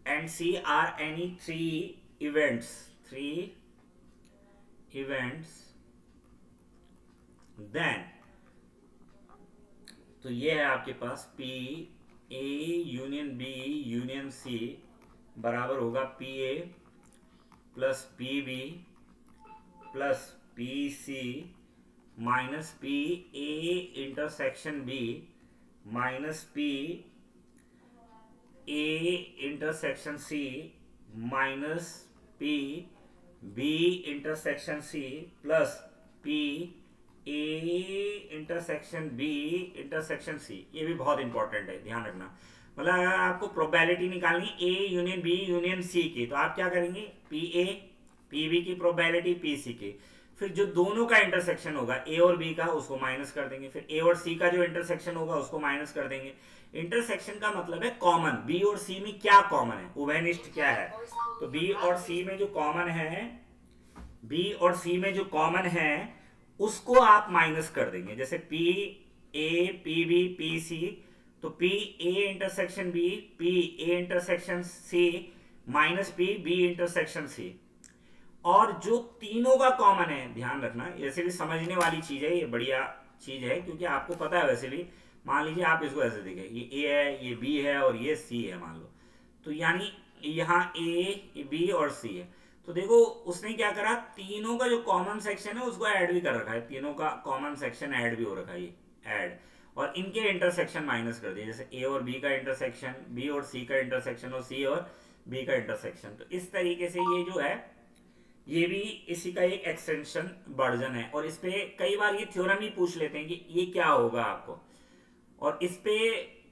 and C are any three events, then तो ये है आपके पास P A union B union C बराबर होगा P A plus P B plus P C minus P A intersection B minus P A intersection C minus P B intersection C plus P A intersection B intersection C। ये भी बहुत important है, ध्यान रखना। मतलब अगर आपको probability निकालनी A union B union C की, तो आप क्या करेंगे, P A P B की प्रोबेबिलिटी P C की, फिर जो दोनों का इंटरसेक्शन होगा ए और बी का उसको माइनस कर देंगे, फिर ए और सी का जो इंटरसेक्शन होगा उसको माइनस कर देंगे। इंटरसेक्शन का मतलब है कॉमन, बी और सी में क्या कॉमन है, उभयनिष्ठ क्या है, तो बी और सी में जो कॉमन है, बी और सी में जो कॉमन है उसको आप माइनस कर देंगे। जैसे P A P B P C, तो पी ए इंटरसेक्शन बी पी ए intersection C minus P B intersection C. और जो तीनों का कॉमन है, ध्यान रखना, ऐसे भी समझने वाली चीज है, ये बढ़िया चीज है क्योंकि आपको पता है। वैसे भी मान लीजिए आप इसको ऐसे देखें, ये ए है, ये बी है और ये सी है मान लो, तो यानी यहाँ ए बी और सी है। तो देखो उसने क्या करा, तीनों का जो कॉमन सेक्शन है उसको ऐड भी कर रखा है, तीनों का कॉमन सेक्शन ऐड भी हो रखा है, ये ऐड, और इनके इंटरसेक्शन माइनस कर दिए। जैसे ए और बी का इंटरसेक्शन, बी और सी का इंटरसेक्शन और सी और बी का इंटरसेक्शन। तो इस तरीके से ये जो है ये भी इसी का एक एक्सटेंशन वर्जन है। और इस पे कई बार ये थ्योरम ही पूछ लेते हैं कि ये क्या होगा आपको, और इस पे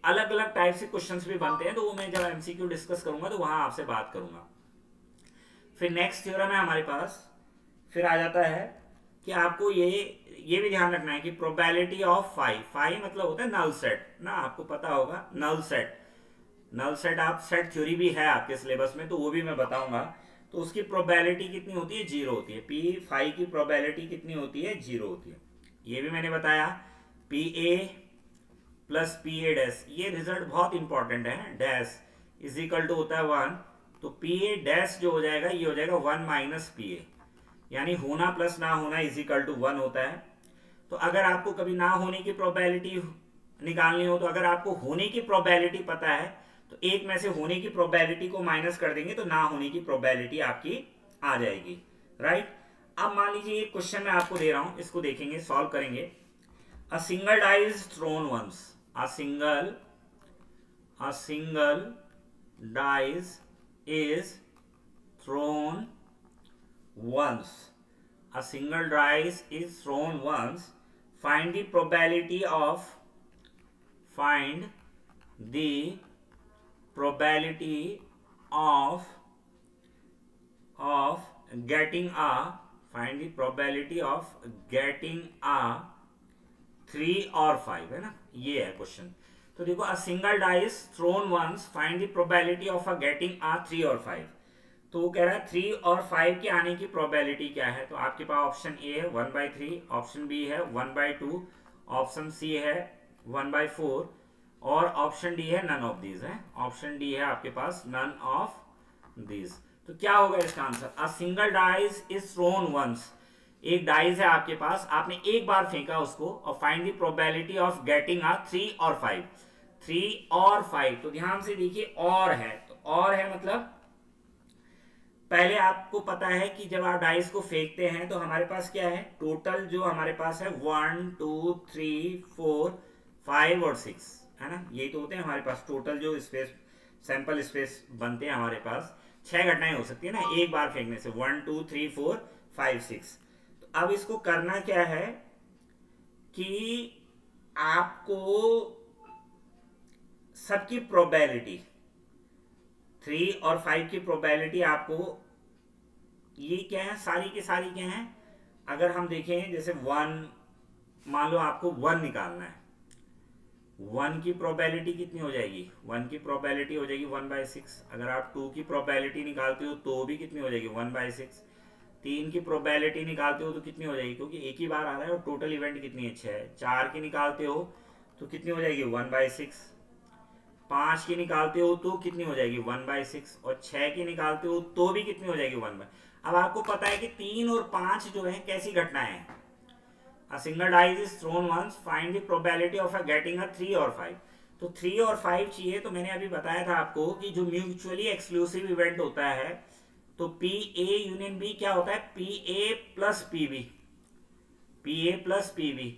अलग अलग टाइप से क्वेश्चंस भी बनते हैं, तो वो मैं जब एमसीक्यू डिस्कस करूंगा तो वहां आपसे बात करूंगा। फिर नेक्स्ट थ्योरम है हमारे पास, फिर आ जाता है कि आपको ये भी ध्यान रखना है कि प्रोबेबिलिटी ऑफ फाई मतलब होता है नल सेट ना, आपको पता होगा नल सेट। नल सेट आप सेट थ्योरी भी है आपके सिलेबस में, तो वो भी मैं बताऊंगा। तो उसकी प्रोबेबिलिटी कितनी होती है, 0 होती है। पी फाई की प्रोबेबिलिटी कितनी होती है, 0 होती है। ये भी मैंने बताया। P A plus P A dash, ये रिजल्ट बहुत इंपॉर्टेंट है, डैश इज इक्वल टू होता है 1, तो पी ए डैश जो हो जाएगा ये हो जाएगा 1 माइनस पी ए, यानी होना प्लस ना होना इज इक्वल टू 1 होता है। तो अगर आपको कभी ना होने की प्रोबेबिलिटी निकालनी हो, तो अगर आपको होने की प्रोबेबिलिटी पता है तो एक में से होने की प्रोबेबिलिटी को माइनस कर देंगे तो ना होने की प्रोबेबिलिटी आपकी आ जाएगी, राइट। अब मान लीजिए एक क्वेश्चन मैं आपको दे रहा हूं, इसको देखेंगे, सॉल्व करेंगे। A single die is thrown once, a single dice is thrown once, a single dice is thrown once find the probability of find the probability of getting a find the probability of getting a 3 और 5 है ना, ये है question. तो देखो, a single dice thrown once find the probability of a getting a 3 और 5। तो वो कह रहा है 3 और 5 के आने की प्रोबेबिलिटी क्या है। तो आपके पास ऑप्शन ए है 1/3, ऑप्शन बी है 1/2, ऑप्शन सी है 1/4 और ऑप्शन डी है नन ऑफ दीज है। ऑप्शन डी है आपके पास नन ऑफ दीज। तो क्या होगा इसका answer, a single dice is thrown once. एक डाइस है आपके पास, आपने एक बार फेंका उसको, और find the probability of getting a 3 और 5। 3 और 5, तो ध्यान से देखिए, और है, तो और है मतलब पहले आपको पता है कि जब आप डाइस को फेंकते हैं तो हमारे पास क्या है, टोटल जो हमारे पास है 1 2 3 4 5 और 6 है ना, यही तो होते हैं हमारे पास टोटल जो स्पेस सैंपल स्पेस बनते हैं हमारे पास। 6 घटनाएं हो सकती है ना एक बार फेंकने से, 1 2 3 4 5 6। तो अब इसको करना क्या है कि आपको सबकी प्रोबेबिलिटी 3 और 5 की प्रोबेबिलिटी आपको, ये क्या है, सारी की सारी क्या है, अगर हम देखें जैसे 1, मान लो आपको 1 निकालना है, 1 की प्रोबेबिलिटी कितनी हो जाएगी, 1 की प्रोबेबिलिटी हो जाएगी 1/6। अगर आप 2 की प्रोबेबिलिटी निकालते हो तो भी कितनी हो जाएगी 1/6। 3 की प्रोबेबिलिटी निकालते हो तो कितनी हो जाएगी, क्योंकि एक ही बार आ रहा है और टोटल इवेंट कितनी है 6। 4 की निकालते हो तो कितनी हो जाएगी 1/6। 5 की निकालते हो तो कितनी हो जाएगी 1/6, और 6 की निकालते हो तो भी कितनी हो जाएगी 1/। अब आपको पता है कि 3 और 5 जो है कैसी घटनाएं हैं। A single dice is thrown once, find the probability of getting a 3 और 5। तो 3 और 5 चाहिए, तो मैंने अभी बताया था आपको कि जो म्यूचुअली एक्सक्लूसिव इवेंट होता है, तो पी ए यूनियन बी क्या होता है, P A plus P B, P A plus P B,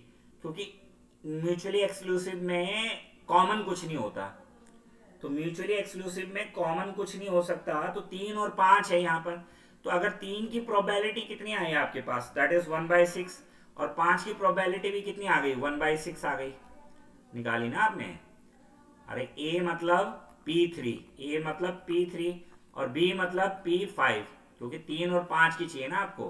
क्योंकि म्यूचुअली एक्सक्लूसिव में कॉमन कुछ नहीं होता। तो म्यूचुअली एक्सक्लूसिव में कॉमन कुछ नहीं हो सकता, तो 3 और 5 है यहाँ पर। तो अगर 3 की प्रोबेबिलिटी कितनी आई आपके पास, दैट इज 1/6, और 5 की प्रोबेबिलिटी भी कितनी आ गई 1/6 आ गई, निकाली ना आपने। अरे ए मतलब P3, ए मतलब P3 और B मतलब P5, क्योंकि 3 और 5 की चाहिए ना आपको।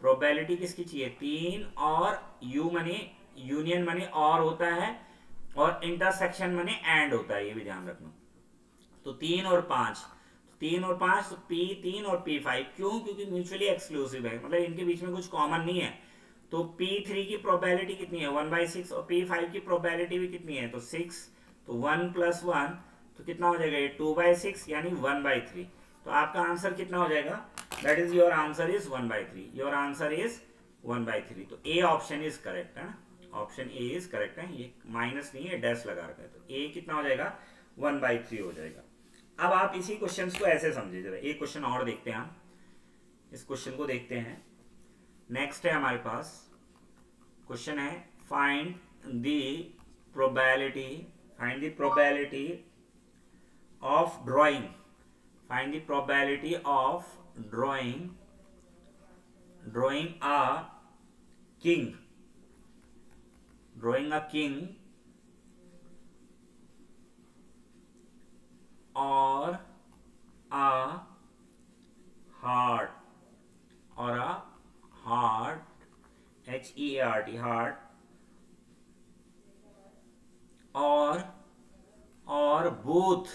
प्रोबेबिलिटी किसकी चाहिए, 3 और यू मनी यूनियन मनी और होता है, और इंटरसेक्शन मनी एंड होता है, ये भी ध्यान रखना। तो 3 और 5, 3 और 5, तो P3 और P5, क्यों, क्योंकि म्यूचुअली एक्सक्लूसिव है, मतलब इनके बीच में कुछ कॉमन नहीं है। तो P3 की प्रोबेबिलिटी कितनी है 1/6, और P5 की प्रोबेबिलिटी भी कितनी है, तो 6। तो 1 + 1 तो कितना हो जाएगा, ये 2/6 यानी 1/3। तो आपका आंसर कितना हो जाएगा, that is your answer is 1/3, your answer is 1/3। तो ए ऑप्शन इज करेक्ट है ना, ऑप्शन ए इज करेक्ट है, ये माइनस नहीं है, डैश लगा रखा है, तो ए कितना हो जाएगा 1/3 हो जाएगा। अब आप इसी क्वेश्चन को ऐसे समझिए, जरा एक क्वेश्चन और देखते हैं हम, इस क्वेश्चन को देखते हैं। नेक्स्ट है हमारे पास क्वेश्चन है, find the probability, find the probability of drawing, find the probability of drawing a king, drawing a king और a heart, or a heart, HEART, heart, or both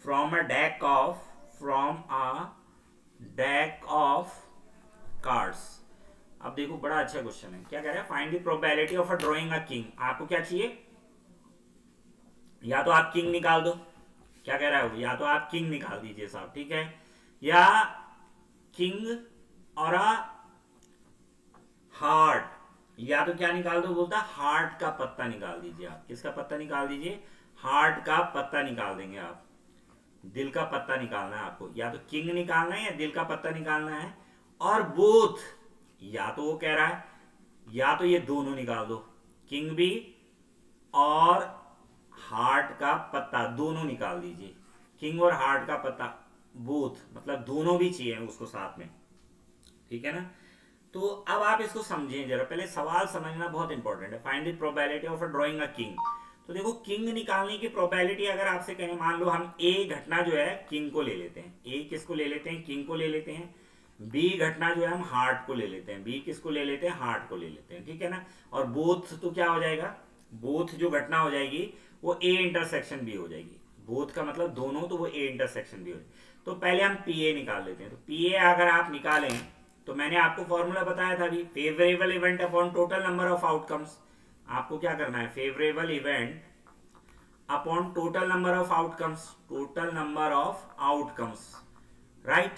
from a deck of cards। अब देखो बड़ा अच्छा question है, क्या कह रहा है, find the probability of a drawing a king. आपको क्या चाहिए, या तो आप किंग निकाल दो, क्या कह रहा है वो, या तो आप किंग निकाल दीजिए साहब, ठीक है, या किंग और अ हार्ट, या तो क्या निकाल दो, बोलता हार्ट का पत्ता निकाल दीजिए। आप किसका पत्ता निकाल दीजिए, हार्ट का पत्ता निकाल देंगे आप, दिल का पत्ता निकालना है आपको, या तो किंग निकालना है या दिल का पत्ता निकालना है। और बोथ, या तो वो कह रहा है या तो ये दोनों निकाल दो, किंग भी और हार्ट का पत्ता दोनों निकाल दीजिए, किंग और हार्ट का पत्ता बोथ, मतलब दोनों भी चाहिए उसको साथ में, ठीक है ना। तो अब आप इसको समझें जरा, पहले सवाल समझना बहुत इंपॉर्टेंट है। Find the probability of drawing a king. तो देखो किंग निकालने की प्रोबेबिलिटी अगर आपसे कहें, मान लो हम ए घटना जो है किंग को ले लेते हैं, ए किसको ले लेते हैं, किंग को ले लेते हैं। बी घटना जो है हम हार्ट को ले लेते हैं, बी किसको ले लेते हैं, हार्ट को ले लेते हैं, ठीक है ना। और बोथ तो क्या हो जाएगा, बोथ जो घटना हो जाएगी वो ए इंटरसेक्शन बी हो जाएगी। बोथ का मतलब दोनों, तो वो ए इंटरसेक्शन बी हो जाएगी। तो पहले हम पी ए निकाल लेते हैं। तो पी ए अगर आप निकालें तो मैंने आपको फॉर्मूला बताया था अभी, favourable event upon total number of outcomes. आपको क्या करना है, favourable event upon total number of outcomes, total number of outcomes, right.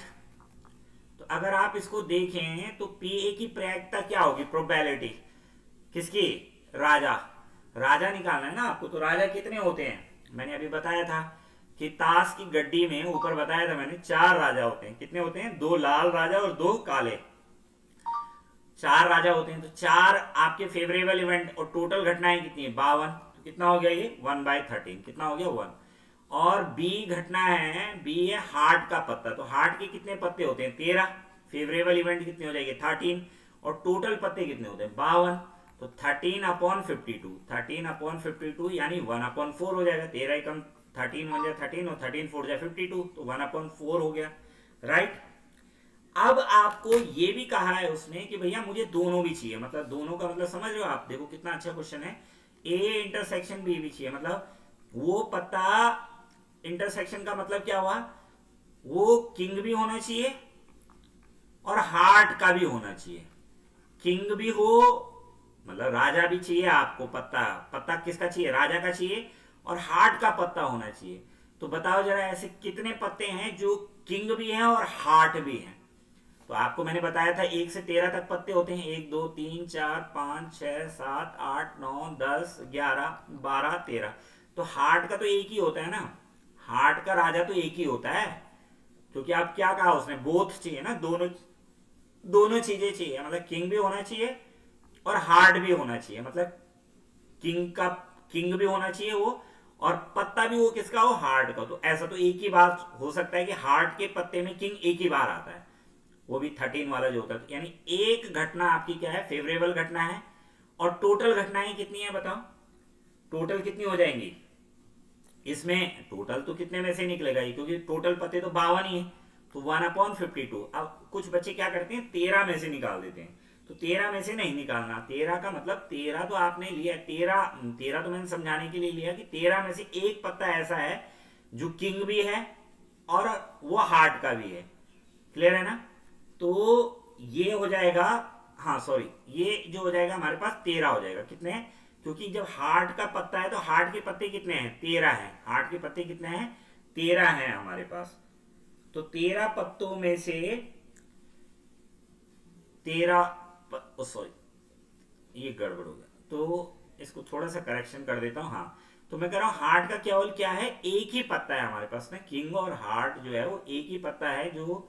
तो अगर आप इसको देखें तो पी ए की प्रायिकता क्या होगी, प्रोबेबिलिटी किसकी, राजा, राजा निकालना है ना आपको। तो राजा कितने होते हैं, मैंने अभी बताया था कि ताश की गड्डी में ऊपर बताया था मैंने, 4 राजा होते हैं। कितने होते हैं, 2 लाल राजा और 2 काले, 4 राजा होते हैं। तो 4 आपके फेवरेबल इवेंट, और टोटल घटनाएं कितनी है, 52। तो कितना हो गया ये, 1/13, कितना हो गया 1। और बी घटना है, बी है हार्ट का पत्ता। तो हार्ट के कितने पत्ते होते हैं, 13। फेवरेबल इवेंट कितनी हो जाएगी, 13। और टोटल पत्ते कितने होते हैं, 52। तो 13/52, 13/52 यानी 1/4 हो जाएगा। 13 कम 13 1 जा 13 और 13 4 जा 52, तो 1/4 हो गया, राइट। अब आपको ये भी कहा है उसने कि भैया मुझे दोनों भी चाहिए, मतलब दोनों का मतलब समझ रहे हो आप, देखो कितना अच्छा क्वेश्चन है। ए इंटरसेक्शन बी भी चाहिए, मतलब वो पत्ता इंटरसेक्शन का मतलब क्या हुआ, वो किंग भी होना चाहिए और हार्ट का भी होना चाहिए। किंग भी हो मतलब राजा भी चाहिए आपको, पत्ता, पत्ता किसका चाहिए, राजा का चाहिए, और हार्ट का पत्ता होना चाहिए। तो बताओ जरा ऐसे कितने पत्ते हैं जो किंग भी हैं और हार्ट भी हैं। तो आपको मैंने बताया था 1 से 13 तक पत्ते होते हैं, 1 2 3 4 5 6 7 8 9 10 11 12 13। तो हार्ट का तो एक ही होता है ना, हार्ट का राजा तो एक ही होता है। क्योंकि आप क्या कहा उसने, बोथ चाहिए ना, दोनों, दोनों चीजें चाहिए, मतलब किंग भी होना चाहिए और हार्ट भी होना चाहिए। मतलब किंग का, किंग भी होना चाहिए वो, और पत्ता भी वो किसका हो, हार्ट का। तो ऐसा तो एक ही बार हो सकता है कि हार्ट के पत्ते में किंग एक ही बार आता है, वो भी 13 वाला जो होता है। यानी एक घटना आपकी क्या है, फेवरेबल घटना है। और टोटल घटनाएं कितनी है बताओ, टोटल कितनी हो जाएंगी इसमें, टोटल तो कितने में से निकलेगा ये, क्योंकि टोटल पते तो 52 ही है। तो 1/52। अब कुछ बच्चे क्या करते हैं, 13 में से निकाल देते हैं। तो 13 में से नहीं निकालना, 13 का मतलब 13 तो आपने लिया, 13 तो मैंने समझाने के लिए लिया कि 13 में से एक पत्ता ऐसा है जो किंग भी है और वो हार्ट का भी है, क्लियर है ना। तो ये हो जाएगा, हाँ सॉरी, ये जो हो जाएगा हमारे पास 13 हो जाएगा। कितने हैं, क्योंकि जब हार्ट का पत्ता है तो हार्ट के पत्ते कितने हैं, 13 हैं। हार्ट के पत्ते कितने हैं, 13 हैं हमारे पास। तो 13 पत्तों में से 13, सॉरी ये गड़बड़ हो गया, तो इसको थोड़ा सा करेक्शन कर देता हूँ। हाँ, तो मैं कह रहा हूँ हार्ट का केवल क्या है, एक ही पत्ता है हमारे पास ना, किंग और हार्ट जो है वो एक ही पत्ता है, जो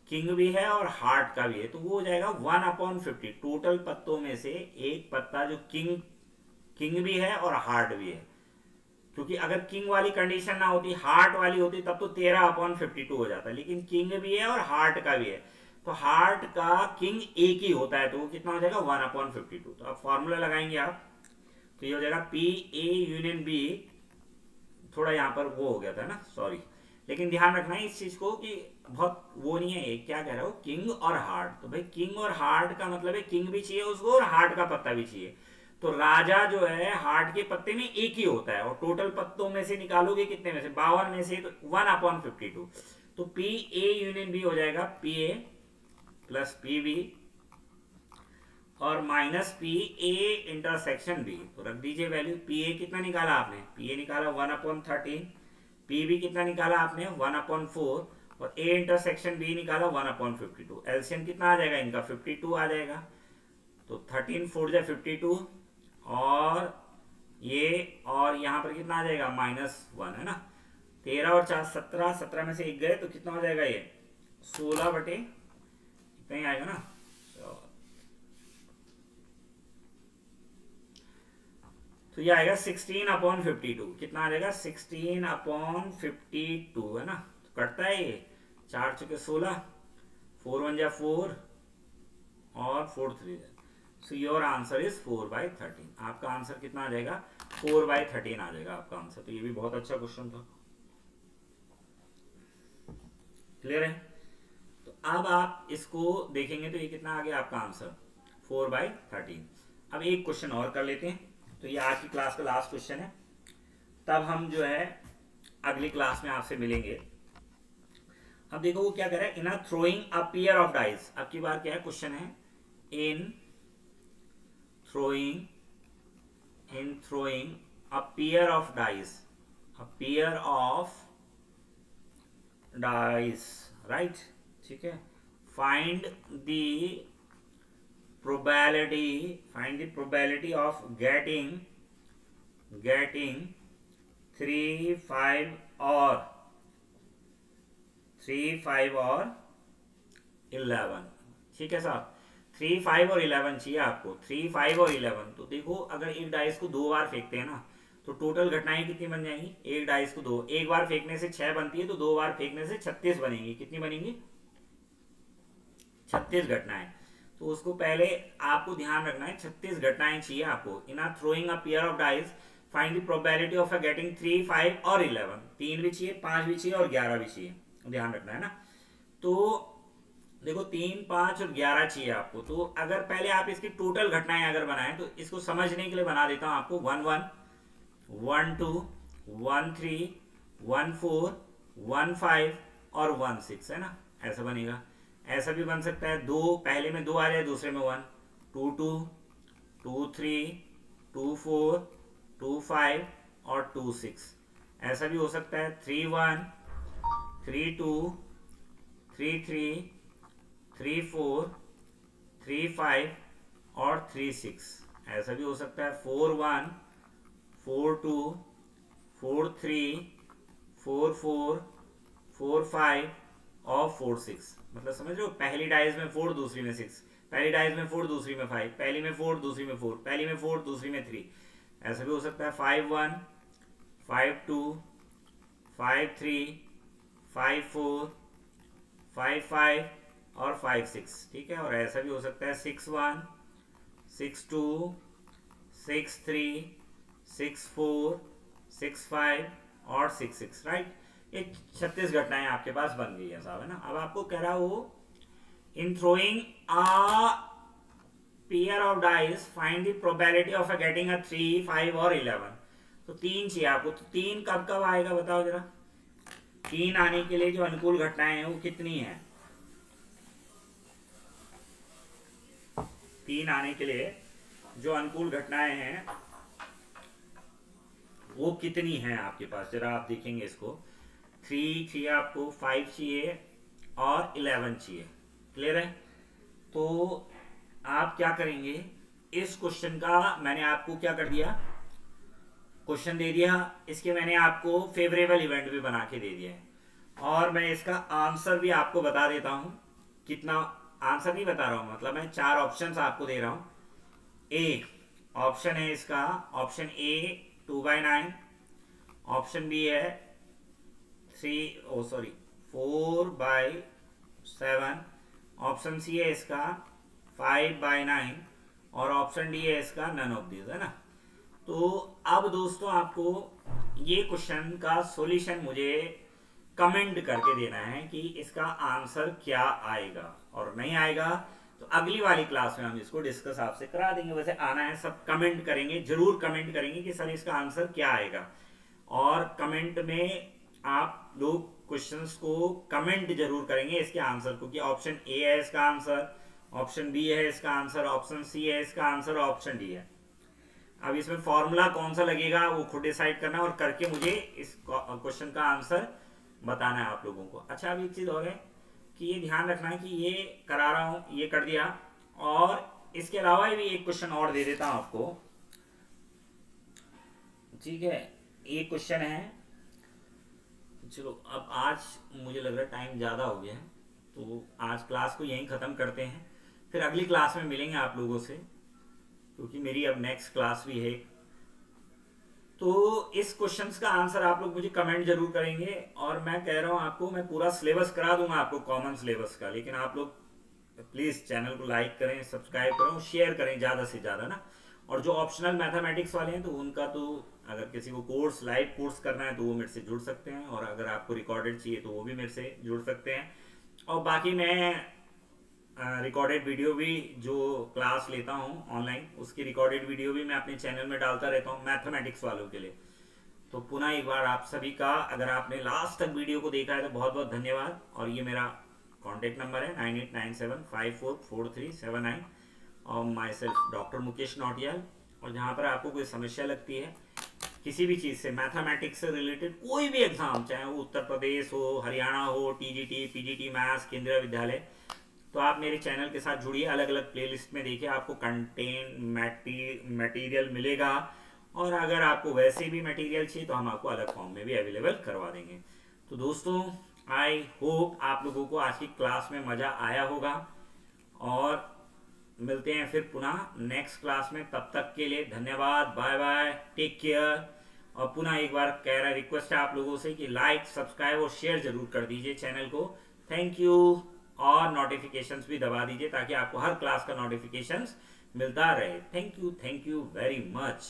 किंग भी है और हार्ट का भी है। तो वो हो जाएगा 1/50, टोटल पत्तों में से एक पत्ता जो किंग, किंग भी है और हार्ट भी है। क्योंकि अगर किंग वाली कंडीशन ना होती, हार्ट वाली होती, तब तो 13/52 हो जाता, लेकिन किंग भी है और हार्ट का भी है। तो हार्ट का किंग एक ही होता है, तो वो कितना हो जाएगा 1/52। तो अब फॉर्मूला लगाएंगे आप, तो ये हो जाएगा पी ए यूनियन बी। थोड़ा यहाँ पर वो हो गया था ना, सॉरी, लेकिन ध्यान रखना है इस चीज को कि बहुत वो नहीं है, एक क्या कह रहा हो, किंग और हार्ट। तो भाई किंग और हार्ट का मतलब है किंग भी चाहिए उसको और हार्ट का पत्ता भी चाहिए। तो राजा जो है हार्ट के पत्ते में एक ही होता है, और टोटल पत्तों में से निकालोगे कितने में से, 52 में से, तो 1/52। तो पी ए यूनियन बी हो जाएगा पी ए प्लस पी बी और minus P A intersection B. तो रख दीजिए वैल्यू, पी ए कितना निकाला आपने, पी ए निकाला 1/13, पी बी कितना निकाला आपने 1/4, और ए इंटरसेक्शन बी निकाला 1/52। एलसीएम कितना आ जाएगा इनका, 52 आ जाएगा। तो 13 4 जा 52, और ये, और यहाँ पर कितना आ जाएगा, -1 है ना। 13 और 4 17, 17 में से एक गए तो कितना हो जाएगा ये, 16 बटे इतना ही आएगा ना। तो ये आएगा 16/52, कितना आ जाएगा 16/52 है ना। तो कटता है ये, 4 चुके 16, 4 1 जा 4, और 4th reason. So your answer is 4/13। आपका आंसर कितना आ जाएगा? 4/13 आ जाएगा आपका आंसर। तो ये भी बहुत अच्छा क्वेश्चन था। क्लियर है? तो अब आप इसको देखेंगे तो ये कितना आ गया आपका आंसर? 4/13। अब एक क्वेश्चन और कर लेते हैं। तो ये आज की क्लास का लास्ट क्वेश्चन है, तब हम जो है अगली क्लास में आपसे मिलेंगे। अब देखो वो क्या कह रहा है, in a throwing a pair of dice. अब की बार क्या है क्वेश्चन है, इन throwing a pair of dice, right? ठीक है। find the probability of getting 3, 5 और 11। ठीक है साहब, 3, 5 और 11 चाहिए आपको। 3, 5 और 11। तो देखो अगर एक डाइस को 2 बार फेंकते हैं ना, तो टोटल घटनाएं कितनी बन जाएंगी? एक डाइस को एक बार फेंकने से 6 बनती है, तो 2 बार फेंकने से 36 बनेंगी। कितनी बनेंगी? 36 घटनाएं। तो उसको पहले आपको ध्यान रखना है, 36 घटनाएं चाहिए आपको। इन are throwing a pair of dice, find the probability of getting 3, 5 और 11। 3 भी चाहिए, 5 भी चाहिए और 11 भी चाहिए, ध्यान रखना है ना। तो देखो 3, 5 और 11 चाहिए आपको। तो अगर पहले आप इसकी टोटल घटनाएं अगर बनाएं, तो इसको समझने के लिए बना देता हूं आपको 1, 1, 1, 2, 1, 3, 1, 4, 1, 5 और 1, 6, है ना। ऐसा बनेगा। ऐसा भी बन सकता है, दो पहले में 2 आ जाए, दूसरे में 1, 2, 2, 2, 3, 2, 4, 2, 5 और 2, 6। ऐसा भी हो सकता है 3, 1, 3, 2, 3, 3, 3, 4, 3, 5 और 3, 6। ऐसा भी हो सकता है 4, 1, 4, 2, 4, 3, 4, 4, 4, 5 और 4, 6। मतलब समझ रहे हो, पहली डाइस में 4, दूसरी में 6, पहली डाइस में 4, दूसरी में 5, पहली में 4, दूसरी में 4, पहली में 4, दूसरी में 3। ऐसा भी हो सकता है 5, 1, 5, 2, 5, 3, 5, 4, 5, 5 और 5, 6। ठीक है। और ऐसा भी हो सकता है 6, 1, 6, 2, 6, 3, 6, 4, 6, 5 और 6, 6, राइट। ये 36 घटनाएं आपके पास बन गई है साहब, है ना। अब आपको कह रहा हो इन throwing a pair of dice find the probability of getting a 3, 5 और 11। तो 3 चाहिए आपको। तो 3 कब कब आएगा बताओ जरा। 3 आने के लिए जो अनुकूल घटनाएं हैं वो कितनी है? 3 आने के लिए जो अनुकूल घटनाएं हैं वो कितनी हैं आपके पास, जरा आप देखेंगे इसको। 3 चाहिए आपको, 5 चाहिए और 11 चाहिए। क्लियर है? तो आप क्या करेंगे, इस क्वेश्चन का मैंने आपको क्या कर दिया, क्वेश्चन दे दिया, इसके मैंने आपको फेवरेबल इवेंट भी बना के दे दिया है, और मैं इसका आंसर भी आपको बता देता हूं। कितना आंसर नहीं बता रहा हूं, मतलब मैं 4 ऑप्शंस आपको दे रहा हूं। ए ऑप्शन है इसका, ऑप्शन ए 2/9, ऑप्शन बी है 4/7, ऑप्शन सी है इसका 5/9 और ऑप्शन डी है इसका नन ऑफ दिस, है ना। तो अब दोस्तों आपको ये क्वेश्चन का सॉल्यूशन मुझे कमेंट करके देना है कि इसका आंसर क्या आएगा, और नहीं आएगा तो अगली वाली क्लास में हम इसको डिस्कस आपसे करा देंगे। वैसे आना है, सब कमेंट करेंगे, जरूर कमेंट करेंगे कि सर इसका आंसर क्या आएगा। और कमेंट में आप लोग क्वेश्चंस को कमेंट जरूर करेंगे इसके आंसर को, कि ऑप्शन ए है इसका आंसर, ऑप्शन बी है इसका आंसर, ऑप्शन सी है इसका आंसर, ऑप्शन डी है। अब इसमें फॉर्मूला कौन सा लगेगा वो खुद डिसाइड करना, और करके मुझे इस क्वेश्चन का आंसर बताना है आप लोगों को। अच्छा, अब एक चीज और है कि ये ध्यान रखना है कि ये करा रहा हूं, ये कर दिया, और इसके अलावा भी एक क्वेश्चन और दे देता हूं आपको। ठीक है, एक क्वेश्चन है। चलो अब आज मुझे लग रहा है टाइम ज़्यादा हो गया है, तो आज क्लास को यहीं ख़त्म करते हैं। फिर अगली क्लास में मिलेंगे आप लोगों से, क्योंकि मेरी अब नेक्स्ट क्लास भी है। तो इस क्वेश्चंस का आंसर आप लोग मुझे कमेंट जरूर करेंगे, और मैं कह रहा हूँ आपको, मैं पूरा सिलेबस करा दूंगा आपको, कॉमन सिलेबस का, लेकिन आप लोग प्लीज़ चैनल को लाइक करें, सब्सक्राइब करें और शेयर करें ज़्यादा से ज़्यादा ना। और जो ऑप्शनल मैथमेटिक्स वाले हैं तो उनका तो अगर किसी को कोर्स लाइव कोर्स करना है तो वो मेरे से जुड़ सकते हैं, और अगर आपको रिकॉर्डेड चाहिए तो वो भी मेरे से जुड़ सकते हैं। और बाकी मैं रिकॉर्डेड वीडियो भी जो क्लास लेता हूँ ऑनलाइन, उसकी रिकॉर्डेड वीडियो भी मैं अपने चैनल में डालता रहता हूँ मैथमेटिक्स वालों के लिए। तो पुनः एक बार आप सभी का, अगर आपने लास्ट तक वीडियो को देखा है तो बहुत बहुत धन्यवाद। और ये मेरा कॉन्टेक्ट नंबर है 9897544379, और my self doctor Mukesh Nautiyal. और जहाँ पर आपको कोई समस्या लगती है किसी भी चीज़ से, मैथमेटिक्स से रिलेटेड कोई भी एग्जाम, चाहे वो उत्तर प्रदेश हो, हरियाणा हो, टीजीटी, पीजीटी मैथ्स, केंद्रीय विद्यालय, तो आप मेरे चैनल के साथ जुड़िए। अलग अलग प्लेलिस्ट में देखिए, आपको कंटेंट मटेरियल मिलेगा। और अगर आपको वैसे भी मटेरियल चाहिए तो हम आपको अलग फॉर्म में भी अवेलेबल करवा देंगे। तो दोस्तों, आई होप आप लोगों को आज की क्लास में मज़ा आया होगा, और मिलते हैं फिर पुनः नेक्स्ट क्लास में। तब तक के लिए धन्यवाद, बाय बाय, टेक केयर। और पुनः एक बार कह रहा रिक्वेस्ट है आप लोगों से कि लाइक, सब्सक्राइब और शेयर जरूर कर दीजिए चैनल को। Thank you. और नोटिफिकेशंस भी दबा दीजिए ताकि आपको हर क्लास का नोटिफिकेशंस मिलता रहे। Thank you very much.